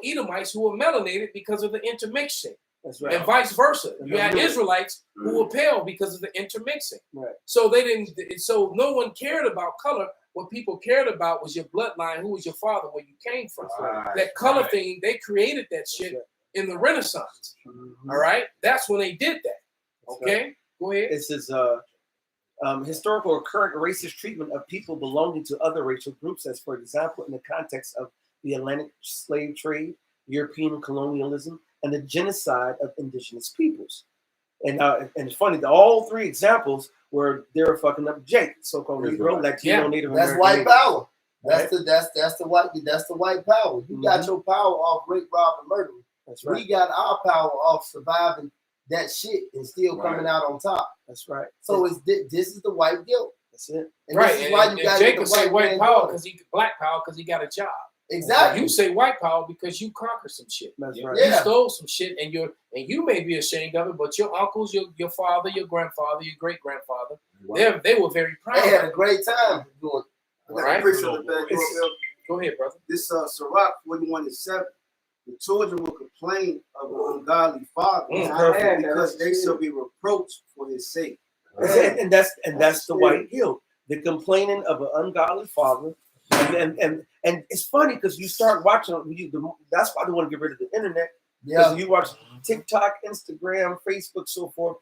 Edomites who were melanated because of the intermixing. That's right. And vice versa. You had Israelites who were pale because of the intermixing. Right. So they didn't. So no one cared about color. What people cared about was your bloodline, who was your father, where you came from. That color thing, they created that shit in the Renaissance. All right, that's when they did that. Okay, go ahead. It says. Historical or current racist treatment of people belonging to other racial groups, as for example, in the context of the Atlantic slave trade, European colonialism, and the genocide of indigenous peoples. And it's funny that all three examples were they were fucking up Jake, so-called Negro, Latino, Native American. That's white power. That's the white power. You got your power off rape, rob, and murder. That's right. We got our power off surviving that shit and still coming out on top. That's right. So this is the white guilt. That's it. And this is why you got Jacob say white power because black power because he got a job. Exactly. You say white power because you conquered some shit. That's right. You stole some shit and you may be ashamed of it, but your uncles, your father, your grandfather, your great grandfather, they were very proud. They had a great time doing it. All right. Go ahead, brother. This Sirach 41:7. The children will complain of an ungodly father because they shall be reproached for his sake. And that's the white guilt. The complaining of an ungodly father. And it's funny because you start watching. That's why they want to get rid of the internet. Because you watch TikTok, Instagram, Facebook, so forth.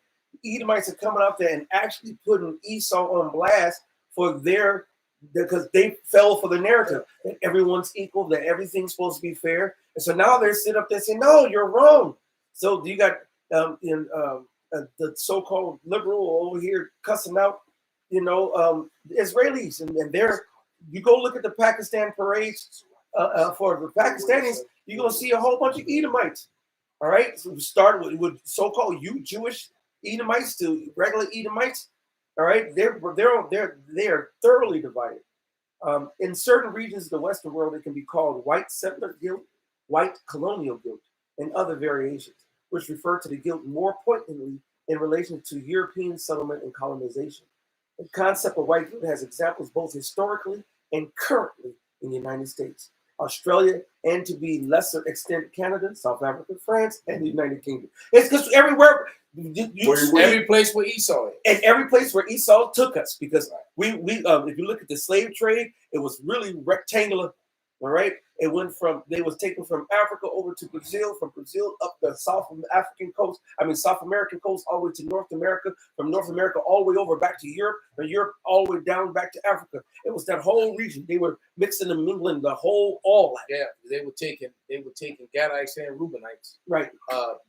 Edomites are coming out there and actually putting Esau on blast for because they fell for the narrative that everyone's equal, that everything's supposed to be fair. And so now they're sitting up there saying, no, you're wrong. So you got the so-called liberal over here cussing out, the Israelis. And you go look at the Pakistan parades for the Pakistanis, you're going to see a whole bunch of Edomites. All right. So we started with so-called Jewish Edomites to regular Edomites. All right, they're thoroughly divided. In certain regions of the Western world, it can be called white settler guilt, white colonial guilt, and other variations, which refer to the guilt more pointedly in relation to European settlement and colonization. The concept of white guilt has examples both historically and currently in the United States, Australia, and to be lesser extent Canada, South Africa, France, and the United Kingdom. It's because everywhere. Every place where Esau is. And every place where Esau took us, because we if you look at the slave trade, it was really rectangular, All right, it went from they was taken from Africa over to Brazil, from Brazil up the South African coast. I mean South American coast, all the way to North America. From North America all the way over back to Europe, from Europe all the way down back to Africa. It was that whole region. They were mixing and mingling the whole all. Yeah, they were taking Gadites and Reubenites Right.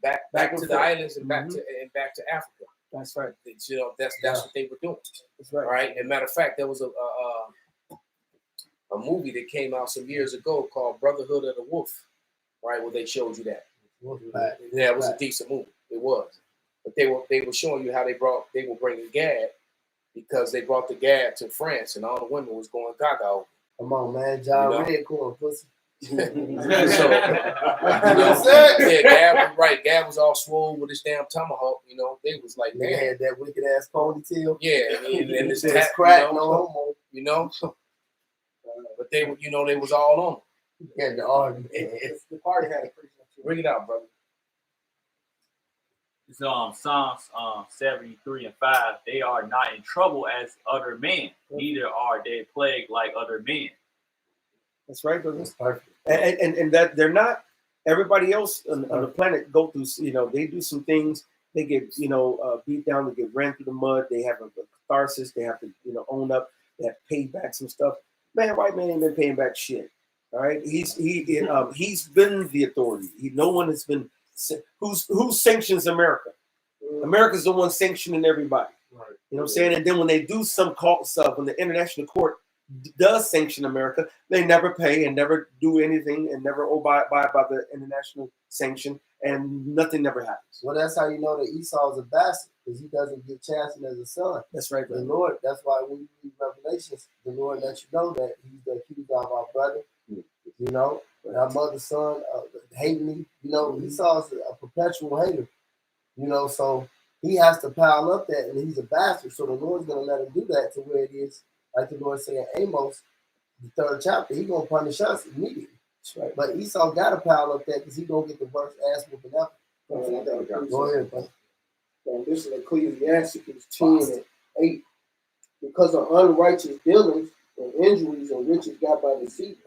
Back to the islands and Mm-hmm. back to Africa. That's right. You know, that's what they were doing. That's right. All right. And matter of fact, there was a movie that came out some years ago called Brotherhood of the Wolf, right? Where they showed you that. Yeah, it was a decent movie. It was. But they were showing you how they were bringing Gad because they brought the Gad to France and all the women was going gaga over. Come on, man. John You know? Red corn pussy. So, yeah, Gad was right. Gad was all swole with his damn tomahawk. You know, they was like, They man, had that wicked ass ponytail. yeah, and this It's tap, crack, you know, no homo. you know. But they were, you know, they was all on. Yeah, the army. The party had a Christian. Bring it out, brother. It's Psalms 73 and 5. They are not in trouble as other men, neither are they plagued like other men. That's right, brother. That's perfect. And that they're not. Everybody else on the planet go through. You know, they do some things. They get beat down. They get ran through the mud. They have a catharsis. They have to own up. They have to pay back some stuff. Man, white man ain't been paying back shit. All right, he's been the authority. No one has been. Who sanctions America? America's the one sanctioning everybody. Right. You know what I'm saying? And then when they do some stuff, when the international court does sanction America, they never pay and never do anything and never abide by the international sanction, and nothing never happens. Well, that's how you know that Esau's a bastard, because he doesn't get chastened as a son. That's right, The brother. Lord, that's why when you read Revelations, the Lord lets you know that he's the accuser of our brother. You know, our mother's son hating me. You know, Esau's a perpetual hater. You know, so he has to pile up that, and he's a bastard. So the Lord's going to let him do that to where it is, like the Lord said in Amos, the 3rd chapter, he's going to punish us immediately. That's right. But Esau got to pile up that because he's going to get the worst ass whooping ever. Go ahead, bro. And this is Ecclesiastes 10 and 8. Because of unrighteous dealings and injuries and riches got by deceit,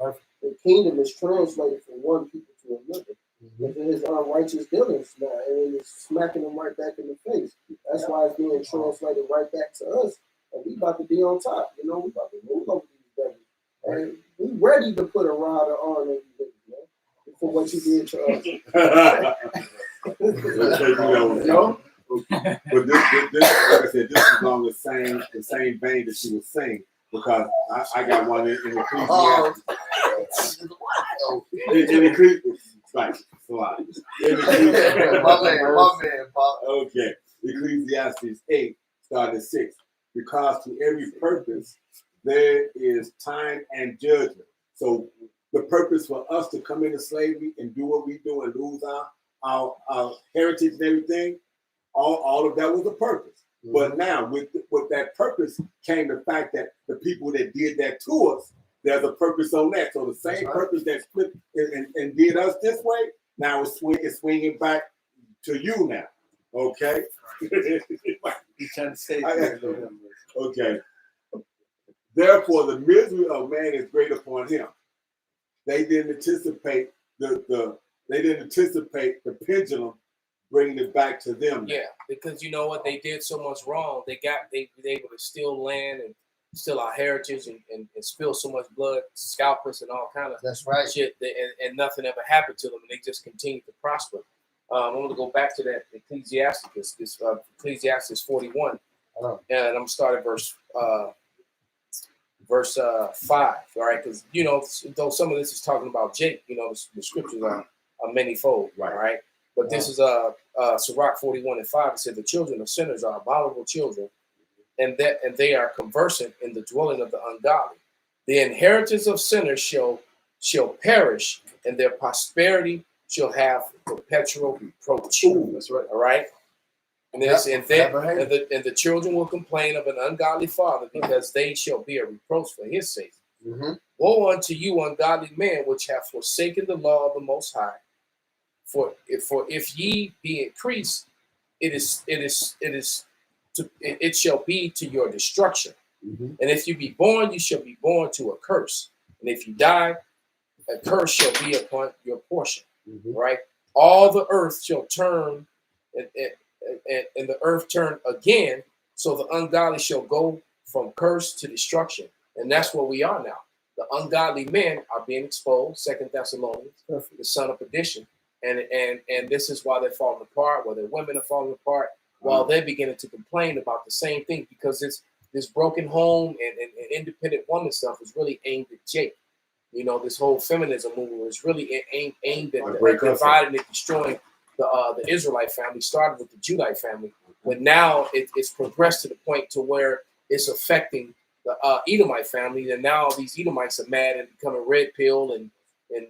the kingdom is translated from one people to another. Because of his unrighteous dealings now, and it's smacking them right back in the face. That's why it's being translated right back to us. And we about to be on top. You know, we about to move over these devils. And we ready to put a rod of iron on you, man, for what you did to us. You know? But this, like I said, this is on the same vein that she was saying, because I got one in Ecclesiastes. In Ecclesiastes, right? My man, Bob. Okay, Ecclesiastes 8, starting at 6. Because to every purpose there is time and judgment. So the purpose for us to come into slavery and do what we do and lose our heritage and everything, all of that was a purpose. Mm-hmm. But now with that purpose came the fact that the people that did that to us, there's a purpose on that. So the same purpose that split and did us this way, now it's swinging back to you now. Okay? He's trying to say okay. Therefore, the misery of man is great upon him. They didn't anticipate the pendulum bringing it back to them. Yeah, because you know what, they did so much wrong. They were able to steal land and steal our heritage and spill so much blood, scalp us and all kind of shit. And nothing ever happened to them, and they just continued to prosper. I'm going to go back to that Ecclesiastes, Ecclesiastes 41, and I'm going to start at verse 5. All right, because though some of this is talking about Jake, the scriptures are manyfold, right? All right, but this is Sirach 41 and 5. It said the children of sinners are abominable children, and they are conversant in the dwelling of the ungodly. The inheritance of sinners shall perish, and their prosperity shall have perpetual reproach. Ooh, that's right. All right. And the children will complain of an ungodly father, because they shall be a reproach for his sake. Mm-hmm. Woe unto you, ungodly men, which have forsaken the law of the Most High. For if ye be increased, it shall be to your destruction. Mm-hmm. And if you be born, you shall be born to a curse. And if you die, a curse shall be upon your portion. Mhm. Right? All the earth shall turn, and the earth turn again, so the ungodly shall go from curse to destruction. And that's where we are now. The ungodly men are being exposed, 2 Thessalonians, the son of perdition. And this is why they're falling apart, while their women are falling apart, while they're beginning to complain about the same thing, because this broken home and independent woman stuff is really aimed at Jake. You know, this whole feminism movement was really aimed at dividing and destroying the Israelite family. Started with the Judite family, but now it's progressed to the point to where it's affecting the Edomite family, and now these Edomites are mad and becoming red pill and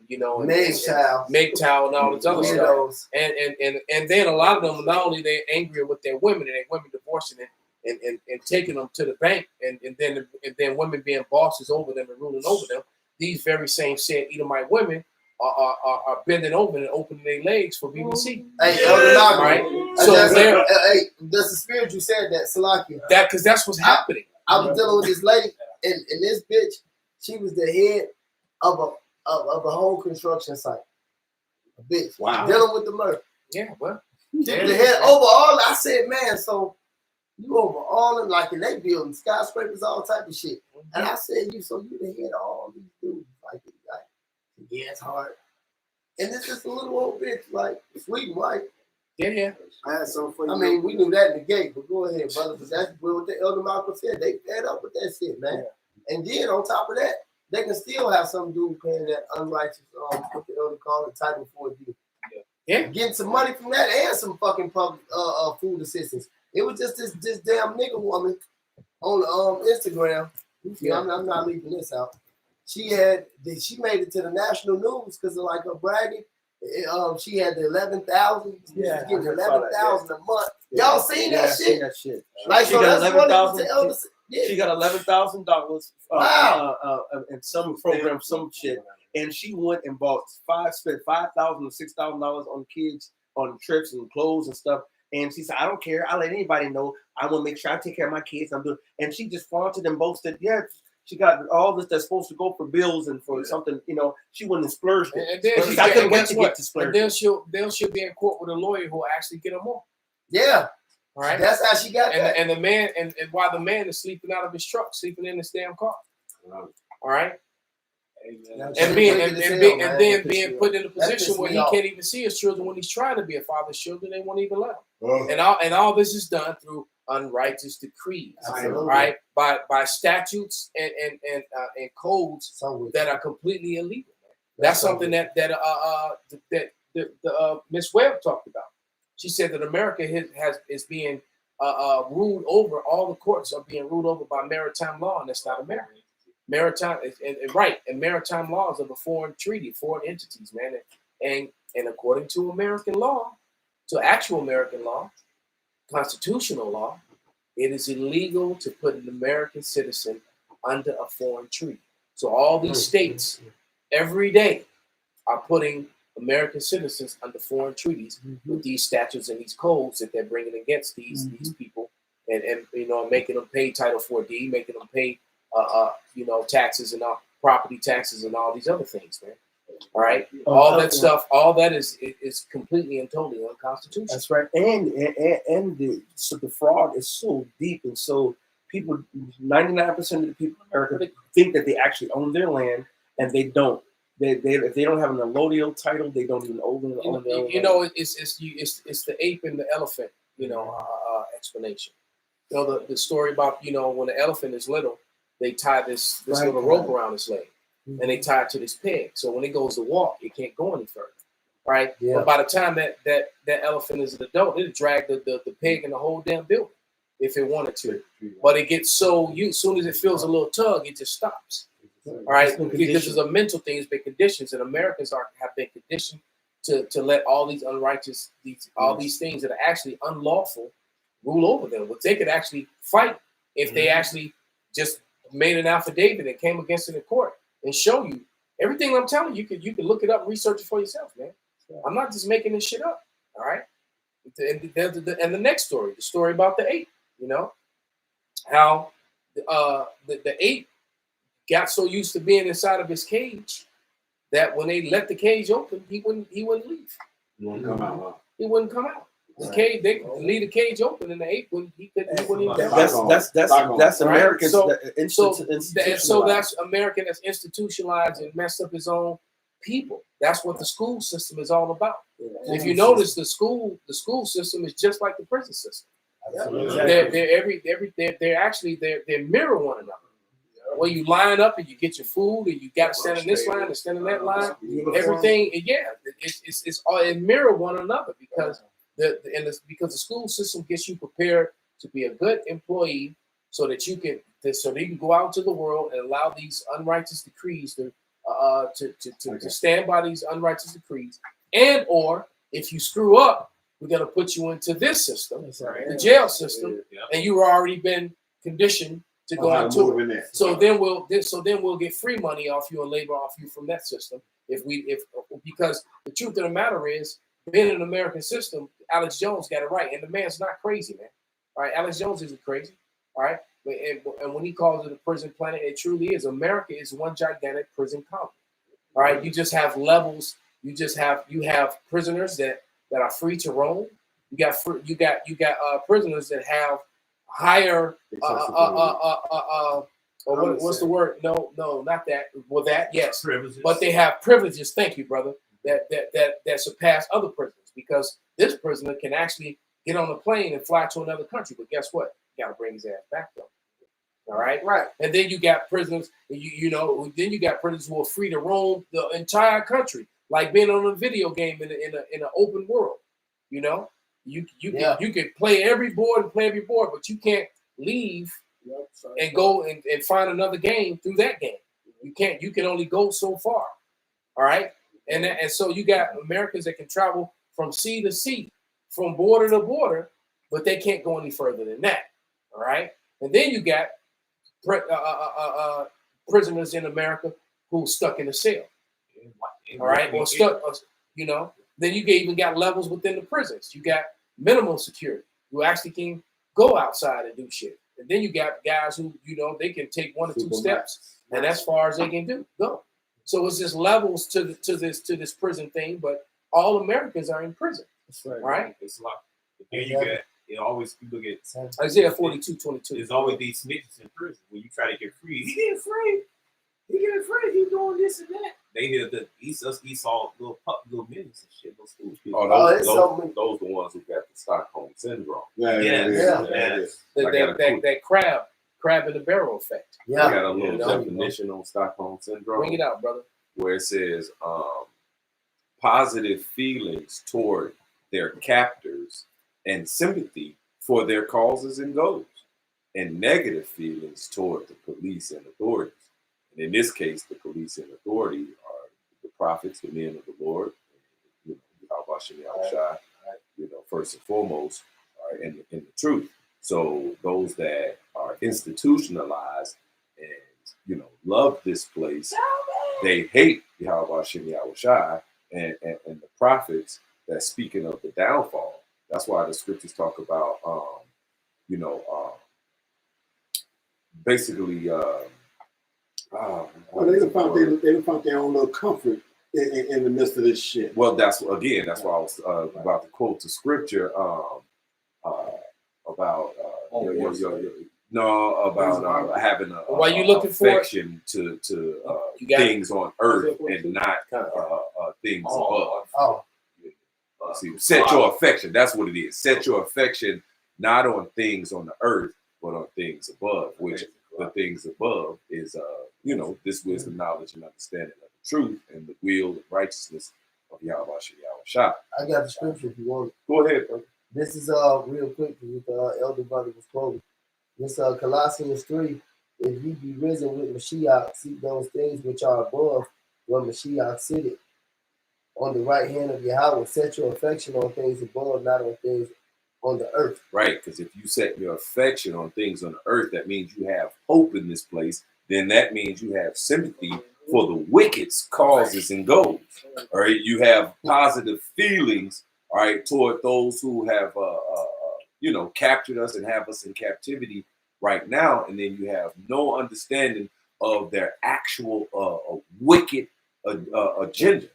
you know MGTOW and all this other stuff. And then a lot of them, not only they're angry with their women and their women divorcing and taking them to the bank, and then women being bosses over them and ruling over them. These very same said Edomite women are bending over and opening their legs for BBC. Hey, Elder Malcolm, right? So hey, that's the spirit you said that, Salakia. That because that's what's happening. I was dealing with this lady, and this bitch, she was the head of a whole construction site. A bitch. Wow. Dealing with the murder. Yeah, well. The head over all. I said, man, so you over all and like, and they building skyscrapers, all type of shit. And I said, you the head of all these dudes. Like yeah, it's hard. And this is a little old bitch, like sweet and white. Yeah. I had something for you. I mean, we knew that in the gate, but go ahead, brother. But that's what the Elder Malcolm said. They fed up with that shit, man. Yeah. And then on top of that, they can still have some dude paying that unrighteous, what the Elder called it, Title 4D. Yeah. Getting some money from that and some fucking public food assistance. It was just this damn nigga woman on Instagram. Yeah. I'm not leaving this out. She made it to the national news because of like her bragging. She had the 11,000. Yeah, getting 11,000 a month. Yeah. Y'all seen that shit? Seen that shit. Like, she so got $11,000. She got $11,000. Wow. In some program, some shit, and she went and spent $5,000 or $6,000 on kids, on trips and clothes and stuff. And she said, I don't care. I'll let anybody know. I want to make sure I take care of my kids. I'm doing. And she just flaunted and boasted. Yeah, she got all this that's supposed to go for bills and for something. You know, she wouldn't splurge. And then she I couldn't wait to get to splurge. And then she'll be in court with a lawyer who will actually get her more. Yeah. All right. That's how she got that. And the man, and while the man is sleeping out of his truck, sleeping in his damn car. All right. And then being put in a position where he can't even see his children when he's trying to be a father's children. They won't even let him. And all this is done through unrighteous decrees, right? By statutes and codes that are completely illegal. That's something that Miss Webb talked about. She said that America is being ruled over. All the courts are being ruled over by maritime law, and that's not America. Maritime and maritime laws of a foreign treaty, foreign entities, man. And according to American law, to actual American law, constitutional law, it is illegal to put an American citizen under a foreign treaty. So all these states every day are putting American citizens under foreign treaties with these statutes and these codes that they're bringing against these people, and making them pay Title 4D, making them pay taxes and all, property taxes and all these other things, man. All right, all that stuff, all that is completely and totally unconstitutional. That's right, and the fraud is so deep, and so people, 99% of the people in America think that they actually own their land, and they don't. If they don't have an allodial title, they don't even own their own land. It's the ape and the elephant, explanation. The story about when the elephant is little, they tie this little rope around its leg, and they tie it to this peg. So when it goes to walk, it can't go any further, right? Yeah. But by the time that elephant is an adult, it'll drag the peg in the whole damn building if it wanted to. But it gets as soon as it feels a little tug, it just stops. All right, because it's a mental thing. It's been conditions, and Americans have been conditioned to let all these unrighteous, all these things that are actually unlawful rule over them. But they could actually fight if they actually just made an affidavit and came against it in court and show you everything I'm telling you. You can look it up, research it for yourself, man. I'm not just making this shit up. All right. And the next story, the story about the ape. How the ape got so used to being inside of his cage that when they let the cage open, he wouldn't leave. You won't come out, huh? He wouldn't come out. The cage, they leave the cage open, and the ape wouldn't. He wouldn't even come out. That's American. So that's American that's institutionalized and messed up his own people. That's what the school system is all about. If you notice, the school system is just like the prison system. They're actually mirror one another. Where you line up and you get your food and you got to stand in this line and stand in that line. Everything, it's all it mirror one another because because the school system gets you prepared to be a good employee so that you can go out into the world and allow these unrighteous decrees to stand by these unrighteous decrees, and or if you screw up, we're gonna put you into this system, the jail system, and you've already been conditioned to go into it. So then we'll get free money off you and labor off you from that system. Because the truth of the matter is, being in an American system, Alex Jones got it right, and the man's not crazy, man. All right, Alex Jones isn't crazy. All right, and when he calls it a prison planet, it truly is. America is one gigantic prison colony. All right, you just have levels. You have prisoners that are free to roam. You got prisoners that have higher what's the word? No, not that. Well, that yes, privileges. But they have privileges. Thank you, brother. That surpass other prisoners, because this prisoner can actually get on a plane and fly to another country. But guess what? You got to bring his ass back though. All right, right. And then you got prisoners. Then you got prisoners who are free to roam the entire country, like being on a video game in an open world. You know, you can play every board, but you can't leave and go and find another game through that game. You can't. You can only go so far. All right. And so you got Americans that can travel from sea to sea, from border to border, but they can't go any further than that. All right. And then you got prisoners in America who stuck in a cell. All right. Or stuck, Then you even got levels within the prisons. You got minimum security who actually can go outside and do shit. And then you got guys who, they can take 1 or 2 steps, and as far as they can go. So it's just levels to this prison thing, but all Americans are in prison. That's right. It's like you always look at Isaiah 42:22. There's always these snitches in prison. When you try to get free, he getting free. He doing this and that. They hear the Esau little minutes and shit. Those school people. Those the ones who got the Stockholm syndrome. That crab in the barrel effect. I got a little definition on Stockholm syndrome. Bring it out, brother. Where it says positive feelings toward their captors and sympathy for their causes and goals, and negative feelings toward the police and authorities. And in this case, the police and authority are the prophets, the men of the Lord, first and foremost, in the truth. So those that are institutionalized and love this place, they hate Yahweh Shem Yahushai and the prophets that's speaking of the downfall. That's why the scriptures talk about basically they found their own little comfort in the midst of this shit. Well, that's why I was about to quote the scripture about having a affection to things on earth and not things above. Set your affection. That's what it is. Set your affection not on things on the earth, but on things above. Which the things above is this wisdom, knowledge, and understanding of the truth and the will and righteousness of Yahweh Shah. I got the scripture if you want it. Go ahead, brother. This is real quick with the elder brother was quoting. This Colossians 3. If ye be risen with Mashiach, seek those things which are above, where Mashiach sitteth. On the right hand of Yahweh, set your affection on things above, not on things on the earth. Right, because if you set your affection on things on the earth, that means you have hope in this place. Then that means you have sympathy for the wicked's causes and goals. All right, you have positive feelings, all right, toward those who have, captured us and have us in captivity right now. And then you have no understanding of their actual wicked agenda.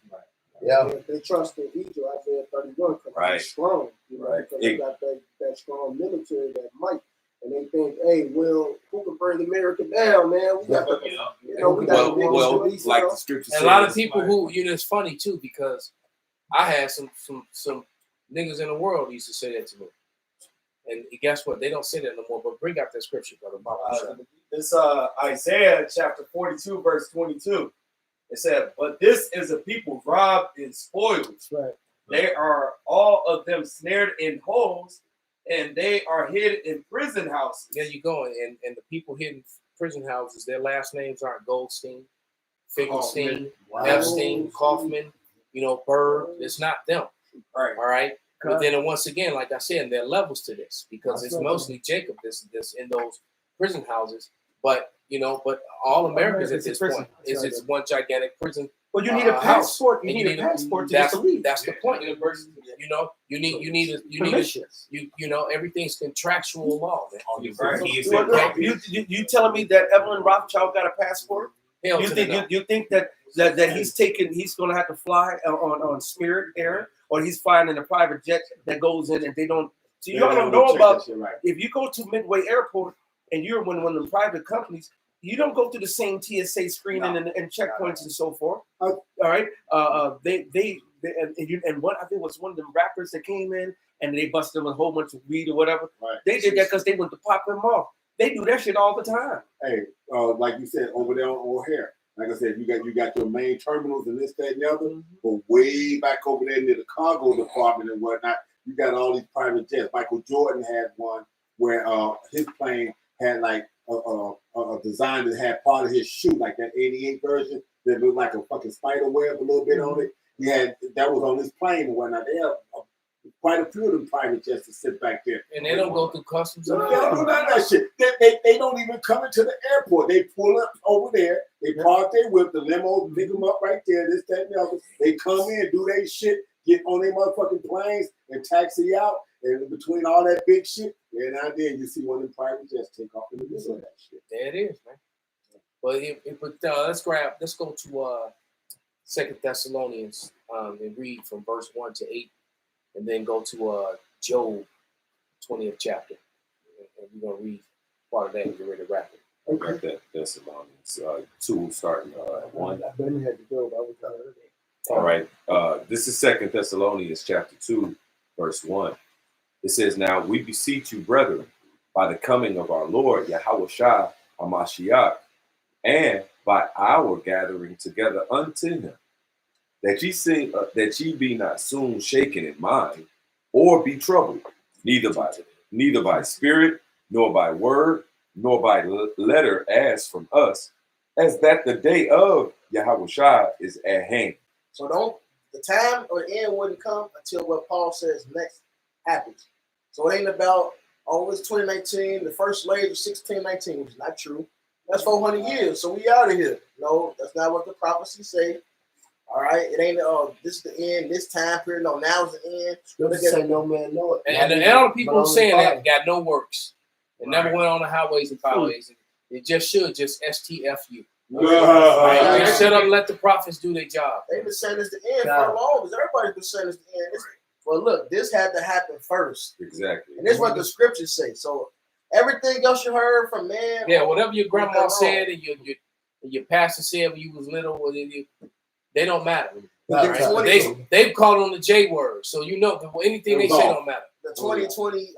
Yeah, they trust in Egypt. Isaiah 31 because Right. it's strong. You know, Right. because they got that strong military, that might. And they think, hey, well, who can bring America down, man? We got you know, we got the biggest Well, police, like you know? the scripture And says. a lot of people who, you know, it's funny too, because I had some niggas in the world used to say that to me. And guess what? They don't say that no more. But bring out that scripture, brother. This Isaiah chapter 42, verse 22. It said, "But this is a people robbed and spoiled. Right. They are all of them snared in holes, and they are hid in prison houses." There you go. And the people hidden in prison houses, their last names aren't Goldstein, Finkelstein, Epstein, Kaufman, you know, Bird. It's not them. Right. All right. But then once again, like I said, there are levels to this because it's mostly Jacob this in those prison houses. But you know, but all Americans at this point is it's one gigantic prison. Well, you need a passport. You And need a passport to just leave. That's the point. You know, you know, everything's contractual law. Man. Right. You telling me that Evelyn Rothschild got a passport? Hell You to think the no. you think that he's going to have to fly on Spirit Air, or he's flying in a private jet that goes in and they don't. So y'all don't know about if you go to Midway Airport and you're one of the private companies, you don't go through the same TSA screening and checkpoints and so forth. All right. And what I think was one of them rappers that came in and they busted them with a whole bunch of weed or whatever. Right. They did that because they went to pop them off. They do that shit all the time. Hey, like you said, over there on O'Hare, like I said, you got your main terminals and this, that, and the other. But way back over there near the cargo department and whatnot, you got all these private jets. Michael Jordan had one where his plane had like a design that had part of his shoe, like that 88 version that looked like a fucking spider web a little bit on it. He had that was on his plane and whatnot. They have quite a few of them private jets to sit back there. And they don't go through customs. They don't do none of that shit. They don't even come into the airport. They pull up over there. They park their whip, the limo, pick them up right there. This, that, and the other. They come in, do their shit, get on their motherfucking planes, and taxi out. And between all that big shit, and now then you see one of them private jets take off in the middle of that shit. There it is, man. But let's go to 2 Thessalonians and read from verse 1 to 8. And then go to Job 20th chapter. And we're going to read part of that and get ready to wrap it. Okay. That's Thessalonians 2, starting at 1. Ben had to go, but I was kind of All right. This is 2 Thessalonians chapter 2, verse 1. It says, "Now we beseech you, brethren, by the coming of our Lord Yahushua HaMashiach, and by our gathering together unto him, that ye be not soon shaken in mind, or be troubled, neither by spirit, nor by word, nor by letter as from us, as that the day of Yahushua is at hand." So the time or the end wouldn't come until what Paul says next happens. So it ain't about, it's 2019, the first slave was 1619, which is not true. That's 400 years, so we out of here. No, that's not what the prophecies say. All right, it ain't this is the end, this time period. No, now's the end. Scripture say no man know it. And all the people who saying that got no works. It never went on the highways and byways. It just should just STFU. Right? Shut up and let the prophets do their job. They've been saying it's the end for long. Everybody's been saying it's the end. Well, look, this had to happen first. Exactly. And this is what the scriptures say. So everything else you heard from man. Yeah, whatever your grandma said and your pastor said when you was little, they don't matter. Right? They've called on the J word. So you know anything they say don't matter. The 2020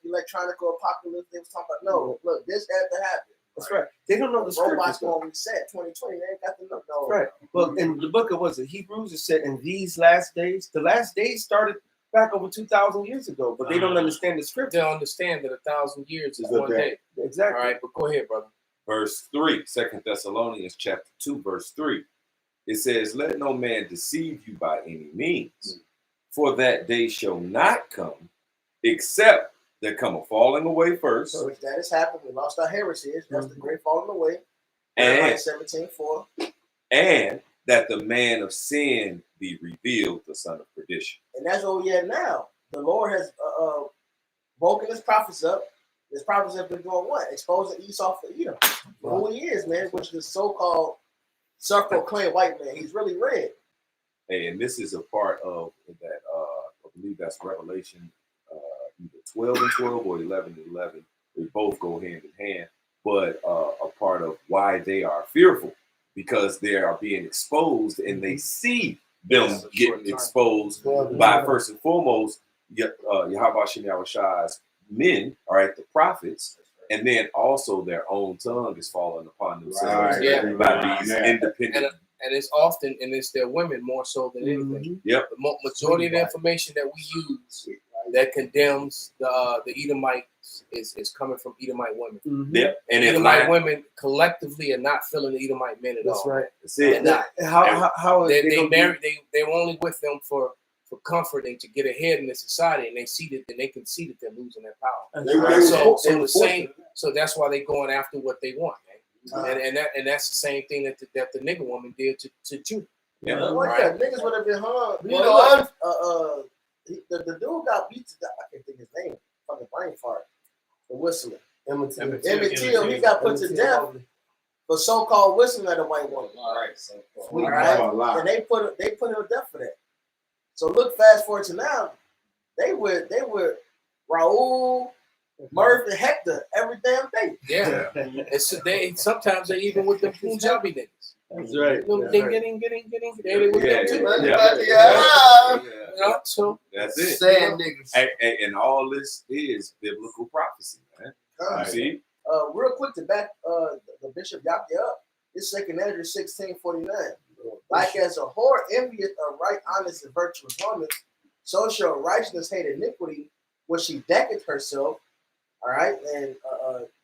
electronic apocalypse they was talking about. No, look, this had to happen. That's right. They don't know the robots scriptures. going to reset 2020. They ain't got to know. No. Right. Well, in the book of Hebrews, it said in these last days, the last days started back over 2,000 years ago, but they don't understand the scripture. They don't understand that 1,000 years is one day. Exactly. All right, but go ahead, brother. Verse 3, 2 Thessalonians chapter 2, verse 3. It says, "Let no man deceive you by any means, for that day shall not come, except there come a falling away first." So if that has happened, we lost our heritage. That's the great falling away. And 17:4. And that the man of sin be revealed, the son of perdition. And that's what we at now. The Lord has woken his prophets up. His prophets have been doing what? Exposing Esau for Edom. For who he is, man, which is the so-called self-proclaimed white man. He's really red. Hey, and this is a part of that. I believe that's Revelation, either 12 and 12 or 11 and 11. They both go hand in hand, but a part of why they are fearful because they are being exposed and they see them getting exposed by first and foremost Yahweh Shem Yahushai's men, all right, the prophets, and then also their own tongue is falling upon themselves by these independent. And it's often, and it's their women more so than anything. Yep. The majority of the information that we use that condemns the Edomites is coming from Edomite women. Yep. And Edomite women collectively are not feeling the Edomite men at all. That's right. That's it. How is they married? They were only with them for comfort and to get ahead in the society, and they see that, and they can see that they're losing their power. So that's why they're going after what they want. And that's the same thing that the nigga woman did to Judah. Yeah, niggas would have been hung. The dude got beat to death. I can't think his name. Fucking brain fart. The whistler. Emmett Till. He got put to death for so-called whistling at a white woman. All right. And they put him to death for that. So look, fast forward to now. They were Raul, Murph, and Hector every damn day. Yeah. Sometimes they even with the Punjabi niggas. That's right. Getting. So that's it. Sad niggas. And all this is biblical prophecy, man. You see? Real quick to back the Bishop Yaki up. This 2 Ezra 16:49. Like as a whore envieth a right, honest, and virtuous woman, so shall righteousness hate iniquity when she decketh herself. All right, and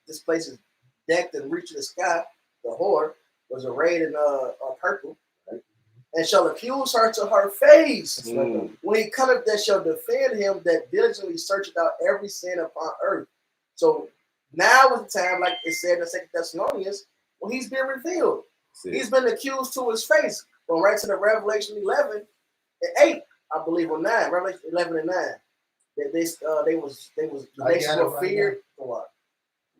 this place is decked and reaching the sky. The whore was arrayed in purple, right? And shall accuse her to her face. When he cometh, that shall defend him that diligently searcheth out every sin upon earth. So now is the time, like it said in 2 Thessalonians, when he's been revealed. He's been accused to his face. Going right to the Revelation 11 and 8, I believe, or 9. Revelation 11 and 9. The nation were feared.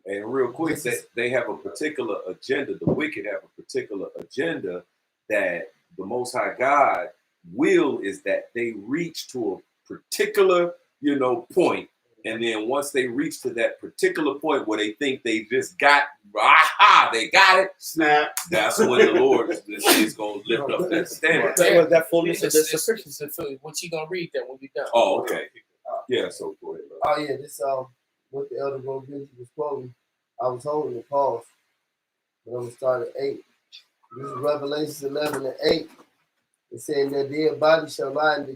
And real quick, they have a particular agenda. The wicked have a particular agenda that the Most High God will is that they reach to a particular, point. And then once they reach to that particular point where they think they just got, they got it, snap. That's when the Lord is going to lift up that standard. That fullness of sufficiency. What you going to read that when we done? Oh, okay. Yeah, so go ahead. Oh, yeah, this what the Elder Bro Benji was quoting. I was holding the pause. But I'm going to start at 8. This is Revelation 11 and 8. It's saying that their body shall lie in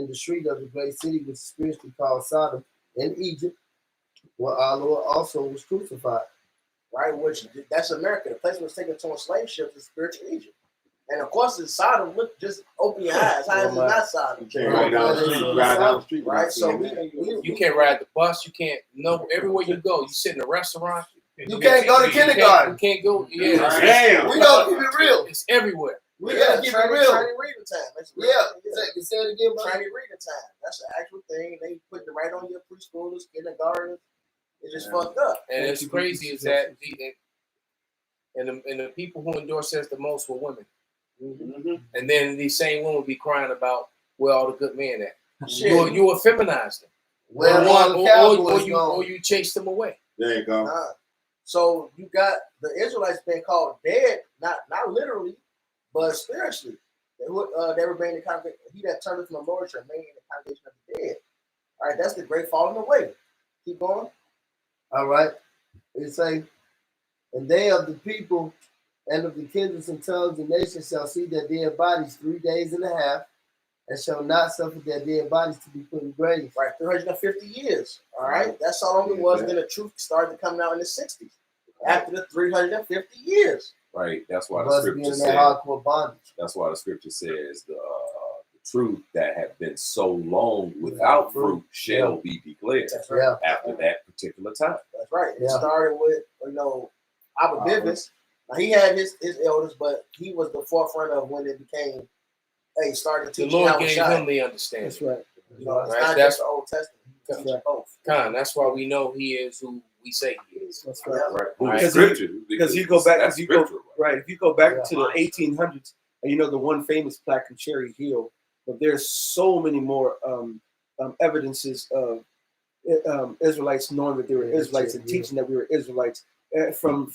the street of the great city, which is spiritually called Sodom, in Egypt, where our Lord also was crucified. Right, which that's America. The place was taken to on slave ships is spiritual Egypt. And of course, it's Sodom. Look, just open your eyes. How is it not Sodom? You can't ride down the street. Right, so you can't ride the bus. You can't. No, everywhere you go, you sit in a restaurant. You can't go to kindergarten. You can't go. Yeah, damn. We gotta keep it real. It's everywhere. We gotta keep it real. Training reading time. Say it again, bro. Training reading time. That's an actual thing. They put it right on your preschoolers, kindergarten. It's just fucked up. And it's crazy is that the people who endorse us the most were women. And then these same women be crying about where all the good men at. You feminized them. Or you chased them away. There you go. So you got the Israelites being called dead, not literally, but spiritually. They were being the congregation. He that turned from the Lord shall remain in the congregation of the dead. All right, that's the great falling away. Keep going. All right. It say, and they of the people and of the kindreds and tongues and nations shall see their dead bodies 3 days and a half, and shall not suffer their dead bodies to be put in graves. Right, 350 years. All right, that's how long it was. Then the truth started coming out in the 60s. After the 350 years. Right. That's why the scripture says. Hardcore bondage. That's why the scripture says the truth that have been so long without fruit shall be declared. That's right. After that particular time. That's right. It started with Abba Bivens. Now he had his elders, but he was the forefront of when it became. Hey, started teaching. The Lord gave him the understanding. That's right. It's not just the Old Testament. That's why we know he is who we say he is. That's right. Right. Right. Because scripture. Because you go back, that's if you go scriptural. right, if you go back Yeah. to the 1800s, and you know the one famous plaque in Cherry Hill, but there's so many more evidences of Israelites knowing that they were Israelites and teaching that we were Israelites from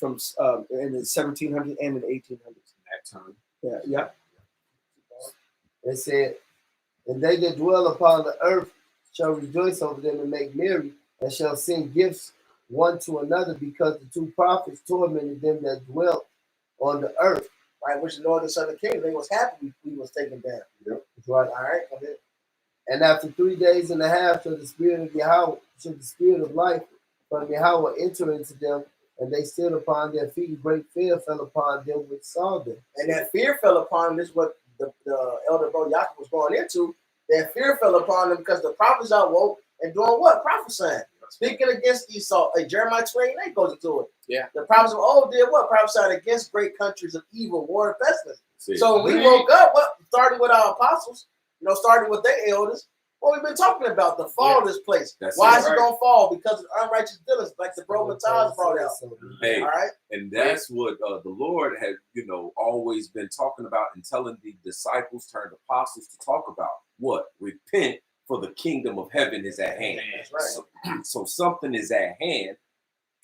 in the 1700s and in the 1800s. That time. Yeah. It said, and they that dwell upon the earth shall rejoice over them and make merry, and shall send gifts one to another, because the two prophets tormented them that dwelt on the earth. Right, which the northern southern kingdom, they was happy we was taken down. Yep. Right. All right, okay. And after 3 days and a half shall the spirit of Yahweh, shall the spirit of life from Yahweh enter into them, and they stood upon their feet. Great fear fell upon them which saw them. And that fear fell upon them. This is what the elder bro Yaakov was going into. That fear fell upon them because the prophets are woke and doing what? Prophesying. Speaking against Esau. Jeremiah 28 goes into it. Yeah. The prophets of old did what? Prophesied against great countries of evil, war, and pestilence. See, So when we woke up, what? Starting with our apostles, starting with their elders, what we've been talking about, the fall of this place. That's Why it, is it right. going to fall? Because of unrighteous dealings, like the bro Matthias brought out. Hey, All right? and that's what the Lord had, always been talking about and telling the disciples turned apostles to talk about. What? Repent, for the kingdom of heaven is at hand. That's right. So something is at hand,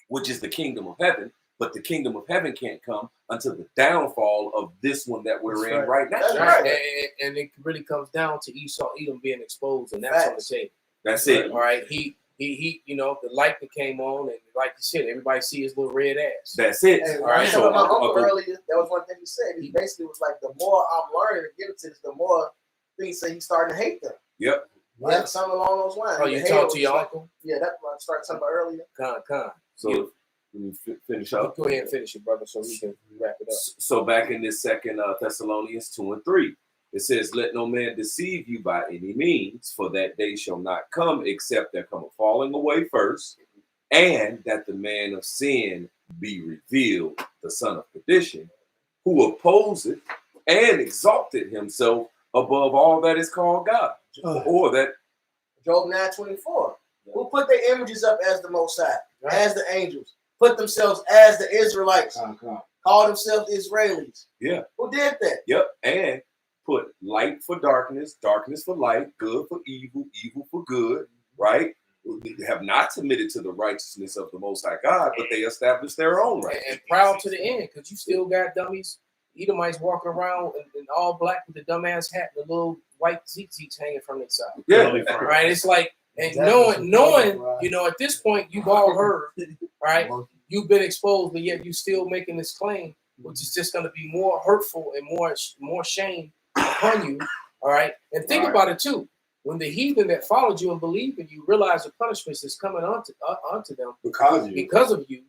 which is the kingdom of heaven, but the kingdom of heaven can't come until the downfall of this one that we're in right now. That's Right. right. And it really comes down to Esau, Edom being exposed, and that's on the table. That's it. All right. He, the light that came on, and like you said, everybody see his little red ass. That's it. And All right, I so told my I'll uncle go- earlier, that was one thing he said. He basically was like, the more I'm learning to get into this, the more things say he's starting to hate them. Yep. Like something along those lines. Oh, The you hate talked was to your like- uncle? Yeah, that's what I started talking about earlier. Con. So let me finish up. Go ahead and finish it, brother, so we can wrap it up. So back in this second Thessalonians 2:3, it says, "Let no man deceive you by any means, for that day shall not come except there come a falling away first, and that the man of sin be revealed, the son of perdition, who opposeth and exalted himself above all that is called God." Or that Job 9:24. Who put their images up as the Most High, as the angels, put themselves as the Israelites, call themselves Israelis. Yeah. Who did that? Yep, and put light for darkness, darkness for light, good for evil, evil for good, right? They have not submitted to the righteousness of the Most High God, but they established their own right. And proud to the end, because you still got dummies, Edomites walking around in all black with the dumbass hat, and the little white zits hanging from their side. Yeah, Right? It's like, and Exactly. knowing, at this point, you've all heard, right? You've been exposed, but yet you still making this claim, which is just going to be more hurtful and more shame upon you. All right. And think about it too. When the heathen that followed you and believed in you realize the punishments is coming onto them because of you,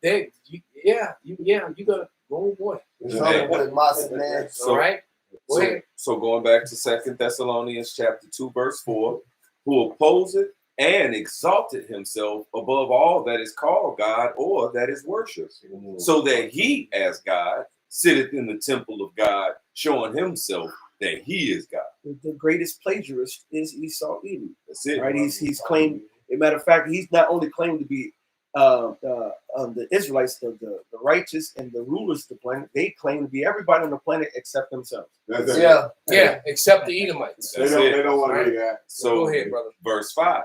you gonna oh boy. It's over with, Massa, man. All right. Go ahead. So going back to 2 Thessalonians chapter 2, verse 4, who opposeth and exalted himself above all that is called God or that is worshipped, so that he, as God, sitteth in the temple of God, showing himself that he is God. The greatest plagiarist is Esau Edom. That's it. Right? He's claimed. As a matter of fact, he's not only claimed to be the Israelites, the righteous and the rulers of the planet. They claim to be everybody on the planet except themselves. Yeah, except the Edomites. That's They it. don't want to do that. So go ahead, brother. Verse 5,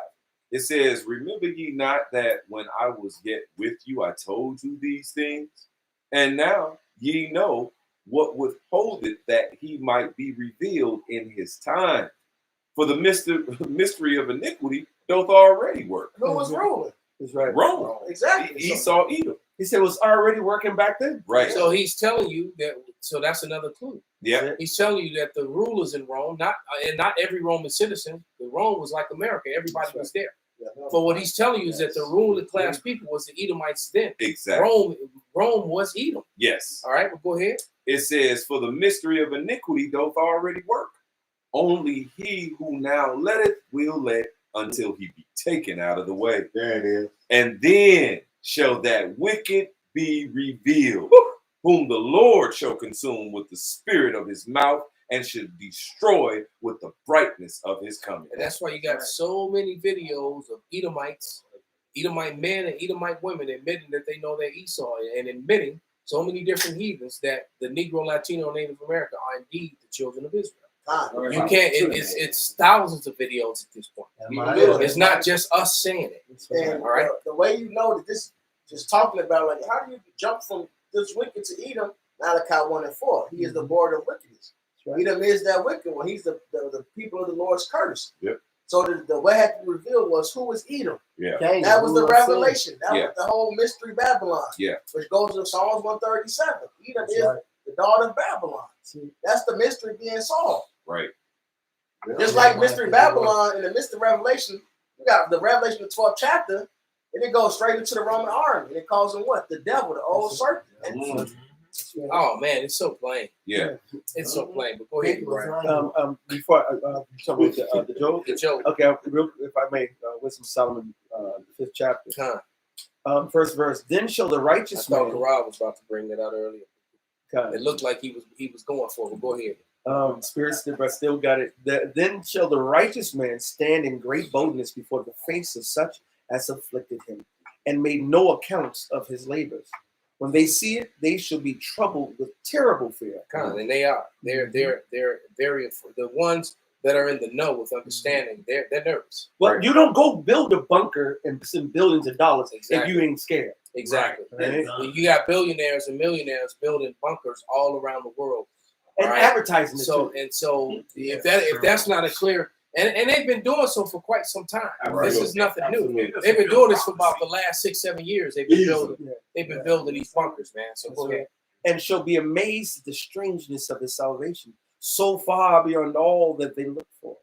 it says, "Remember ye not that when I was yet with you, I told you these things? And now ye know what withholdeth, that he might be revealed in his time. For the mystery of iniquity doth already work." Who was ruling? That's right. Rome. Exactly. Esau, Edom. He said it was already working back then. Right. So he's telling you that. So that's another clue. Yeah. He's telling you that the rulers in Rome, not every Roman citizen, the Rome was like America. Everybody was there. But what he's telling you is that the ruling class people was the Edomites then. Exactly. Rome was Edom. Yes. All right, well, go ahead. It says, "For the mystery of iniquity doth already work. Only he who now letteth will let until he be taken out of the way. There it is. And then shall that wicked be revealed, whom the Lord shall consume with the spirit of his mouth and should destroy with the brightness of his coming." And that's why you got so many videos of Edomites Edomite men and Edomite women admitting that they know they're Esau and admitting so many different heathens that the Negro, Latino, Native America are indeed the children of Israel. You can't. It's thousands of videos at this point. It's not just us saying it. And all right. The way you know that this, just talking about like, how do you jump from this wicked to Edom? Malachi 1:4. He is the Lord of wickedness. Edom is that wicked one. He's the people of the Lord's curse. Yep. So the way it had to be revealed was who was Edom. Yeah. That was the revelation. That Yeah. was the whole mystery Babylon. Yeah. Which goes to Psalms 137. Edom is the daughter of Babylon. That's the mystery being solved. Right. Just like Mystery Babylon and the Mystery Revelation, you got the Revelation, the 12th chapter, and it goes straight into the Roman army. And it calls them what? The devil, the old serpent. Oh man, it's so plain. Yeah. It's so plain. But go ahead, Brian. Before talk about the Job. The Job. Okay, if I may, Wisdom of Solomon, the 5th chapter. First verse. Then shall the righteous man. Karab was about to bring that out earlier. It looked like he was going for it. But go ahead. Spirits, but still got it. Then shall the righteous man stand in great boldness before the face of such as afflicted him, and made no accounts of his labors. When they see it, they shall be troubled with terrible fear. And they are. They're very. The ones that are in the know with understanding, they're nervous. Well, you don't go build a bunker and send billions of dollars if you ain't scared. Exactly. Right. You got billionaires and millionaires building bunkers all around the world. And advertising it so too. And so if that's not a clear, and they've been doing so for quite some time. This is nothing new. They've been doing this for about the last 6-7 years. They've been building these bunkers, man. So go ahead. And shall be amazed at the strangeness of his salvation, so far beyond all that they look for.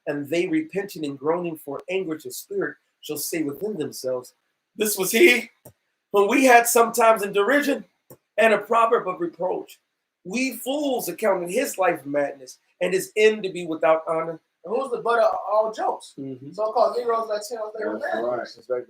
And they repenting and groaning for anguish of spirit shall say within themselves, this was he, whom we had sometimes in derision and a proverb of reproach. We fools accounted his life madness and his end to be without honor. And who's the butt of all jokes? So-called Negroes, Latinos, they were mad. That's right.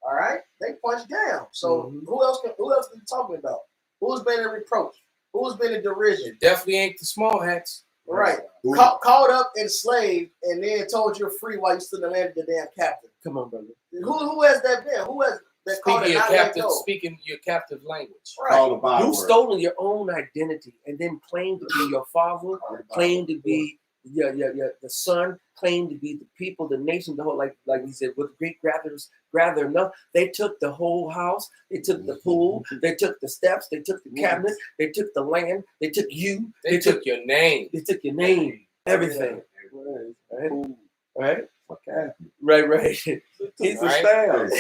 All right, they punched down. So who else are you talking about? Who's been in reproach? Who's been in derision? It definitely ain't the small hats. Right. Caught up, enslaved, and then told you're free while you stood in the land of the damn captain. Come on, brother. Who has that been? Who has that called it not let go? Speaking your captive language. Right. You've stolen your own identity and then claimed to be your father, claimed to be the son, claimed to be the people, the nation, the whole like we said, with great gather enough. They took the whole house, they took the pool, they took the steps, they took the cabinet, they took the land, they took you, they took your name. They took your name, everything. Right? Okay. Right. He's a style.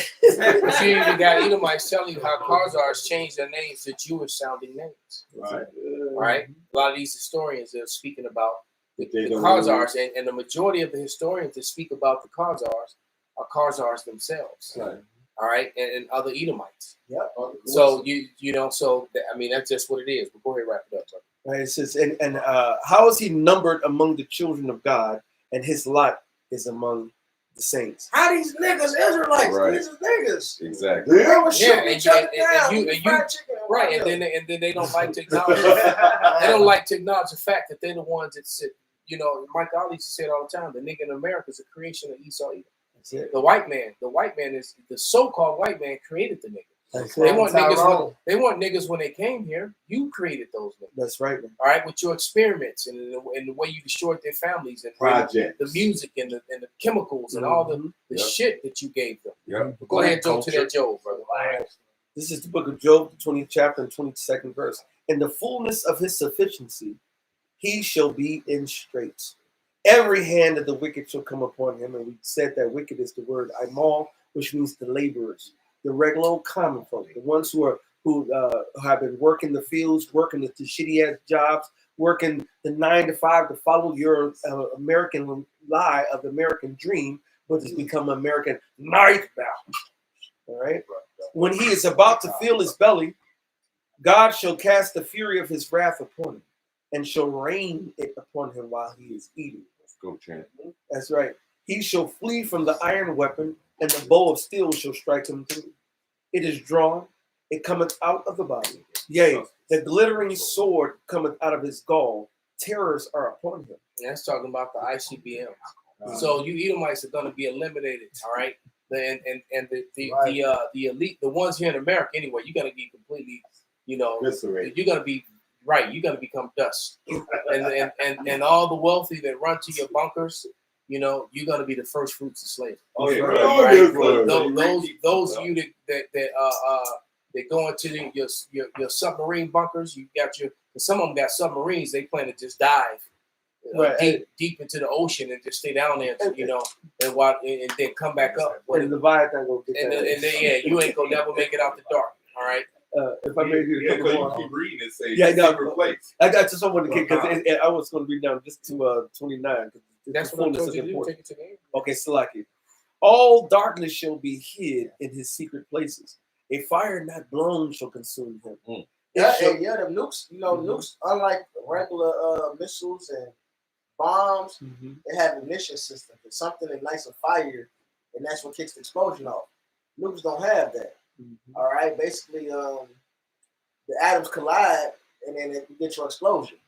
You even got Edomites telling you how Khazars changed their names to Jewish sounding names. Right. A lot of these historians are speaking about the Khazars, and the majority of the historians that speak about the Khazars are Khazars themselves. Right. All right, and other Edomites. Yep. So that's just what it is. But go ahead, wrap it up, brother. Right. It says, and how is he numbered among the children of God, and his lot is among the saints? How these niggas Israelites? Right. These are niggas. Exactly. They were shooting each other down. And then they don't like to acknowledge. They don't like to acknowledge the fact that they're the ones that said, Mike Ali used to say it all the time. The nigga in America is a creation of Esau. The white man is the so-called white man created the nigga. They want niggas when they came here. You created those niggas. That's right, man. All right, with your experiments and the way you destroyed their families and the music and the chemicals and all the shit that you gave them. Yep. Go ahead and go to that Job, brother. This is the book of Job, the 20th chapter and 22nd verse. In the fullness of his sufficiency, he shall be in straits. Every hand of the wicked shall come upon him. And we said that wicked is the word Imal, which means the laborers, the regular old common folk, the ones who have been working the fields, working the shitty ass jobs, working the 9 to 5 to follow your American lie of the American dream, but it's become American nightmare. All right. When he is about to fill his belly, God shall cast the fury of his wrath upon him, and shall rain it upon him while he is eating. Let's go, champ. That's right. He shall flee from the iron weapon, and the bow of steel shall strike him through. It is drawn, it cometh out of the body. Yea, the glittering sword cometh out of his gall. Terrors are upon him. That's talking about the ICBM. So you Edomites are going to be eliminated, all right? The elite, the ones here in America anyway, you're gonna be completely, you know, Eviscerated. you're gonna be right. You're gonna become dust, and all the wealthy that run to your bunkers, you know, you're gonna be the first fruits of slavery. Oh, yeah. Right? Those of you that go into your submarine bunkers, you got some of them got submarines. They plan to just dive deep into the ocean and just stay down there, you know, and then come back up. And the Leviathan will get that. And then you ain't gonna never make it out the dark. All right. If I may do a couple more, keep reading and say secret place. I just wanted to get because I was going to read down just to 29. That's what I told you to do. Take it to the end. Okay, Salaki. All darkness shall be hid in his secret places. A fire not blown shall consume him. The nukes, you know, nukes, unlike regular missiles and bombs, they have a mission system. It's something that lights a fire, and that's what kicks the explosion off. Nukes don't have that. All right, basically, the atoms collide, and then you get your explosion.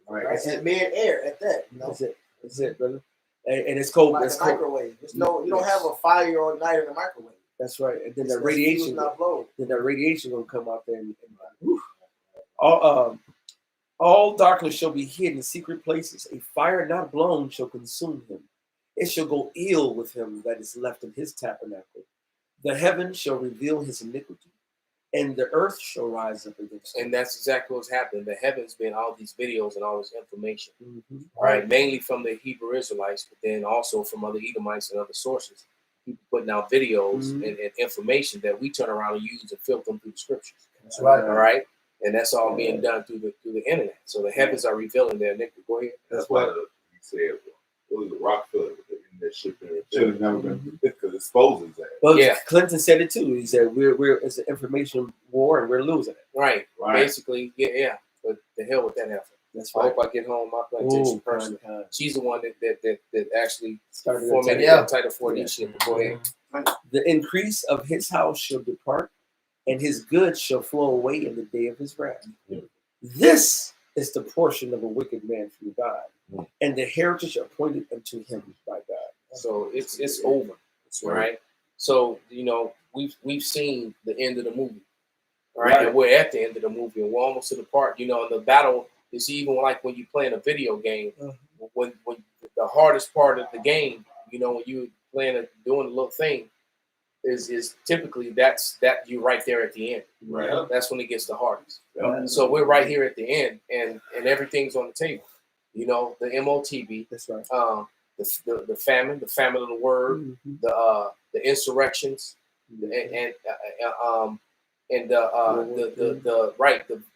Right, and mid-air at that. You know? That's it, brother. And it's cold. Like it's a microwave. You don't have a fire or night in a microwave. That's right. And then It's that radiation. not blowing. Then that radiation gonna come out there and all darkness shall be hid in secret places. A fire not blown shall consume him. It shall go ill with him that is left in his tabernacle. The heaven shall reveal his iniquity, and the earth shall rise up against him. And that's exactly what's happening. The heavens been all these videos and all this information, right? Mainly from the Hebrew Israelites, but then also from other Edomites and other sources. People putting out videos and information that we turn around and use and filter them through the scriptures. That's right. All right. And that's all being done through the internet. So the heavens are revealing their iniquity. Go ahead. That's why you said it was a Rockefeller with the internet shipping. Should have never been because it exposes that. Well, Clinton said it too. He said it's an information war and we're losing it. Right. Basically, yeah. But the hell with that effort. That's I hope I get home my plantation person. She's the one that actually started formatted that Title 40 shit. Go ahead. The increase of his house shall depart, and his goods shall flow away in the day of his wrath. This is the portion of a wicked man from God, and the heritage appointed unto him by God. So it's over. Right. So you know we've seen the end of the movie. Right. And we're at the end of the movie, and we're almost to the part. You know, the battle is even like when you're playing a video game. When the hardest part of the game, you know, when you playing doing a little thing, is typically that you're right there at the end. Right. That's when it gets the hardest. So we're right here at the end, and everything's on the table. You know, the MOTB. That's right. The famine of the word, the insurrections,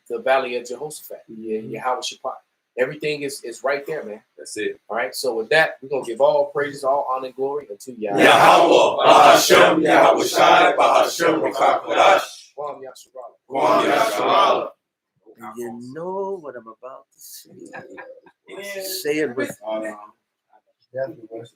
the Valley of Jehoshaphat, Yahweh Shaphat. Everything is right there, man. That's it. All right. So with that, we're gonna give all praises, all honor, and glory unto Yahweh. Yahweh, Bahashem, Yahweh Shai, Bahashem, Rakakodash. Kwam Yasharala. Kwam Yasharala. You know what I'm about to say. Say it with Definitely.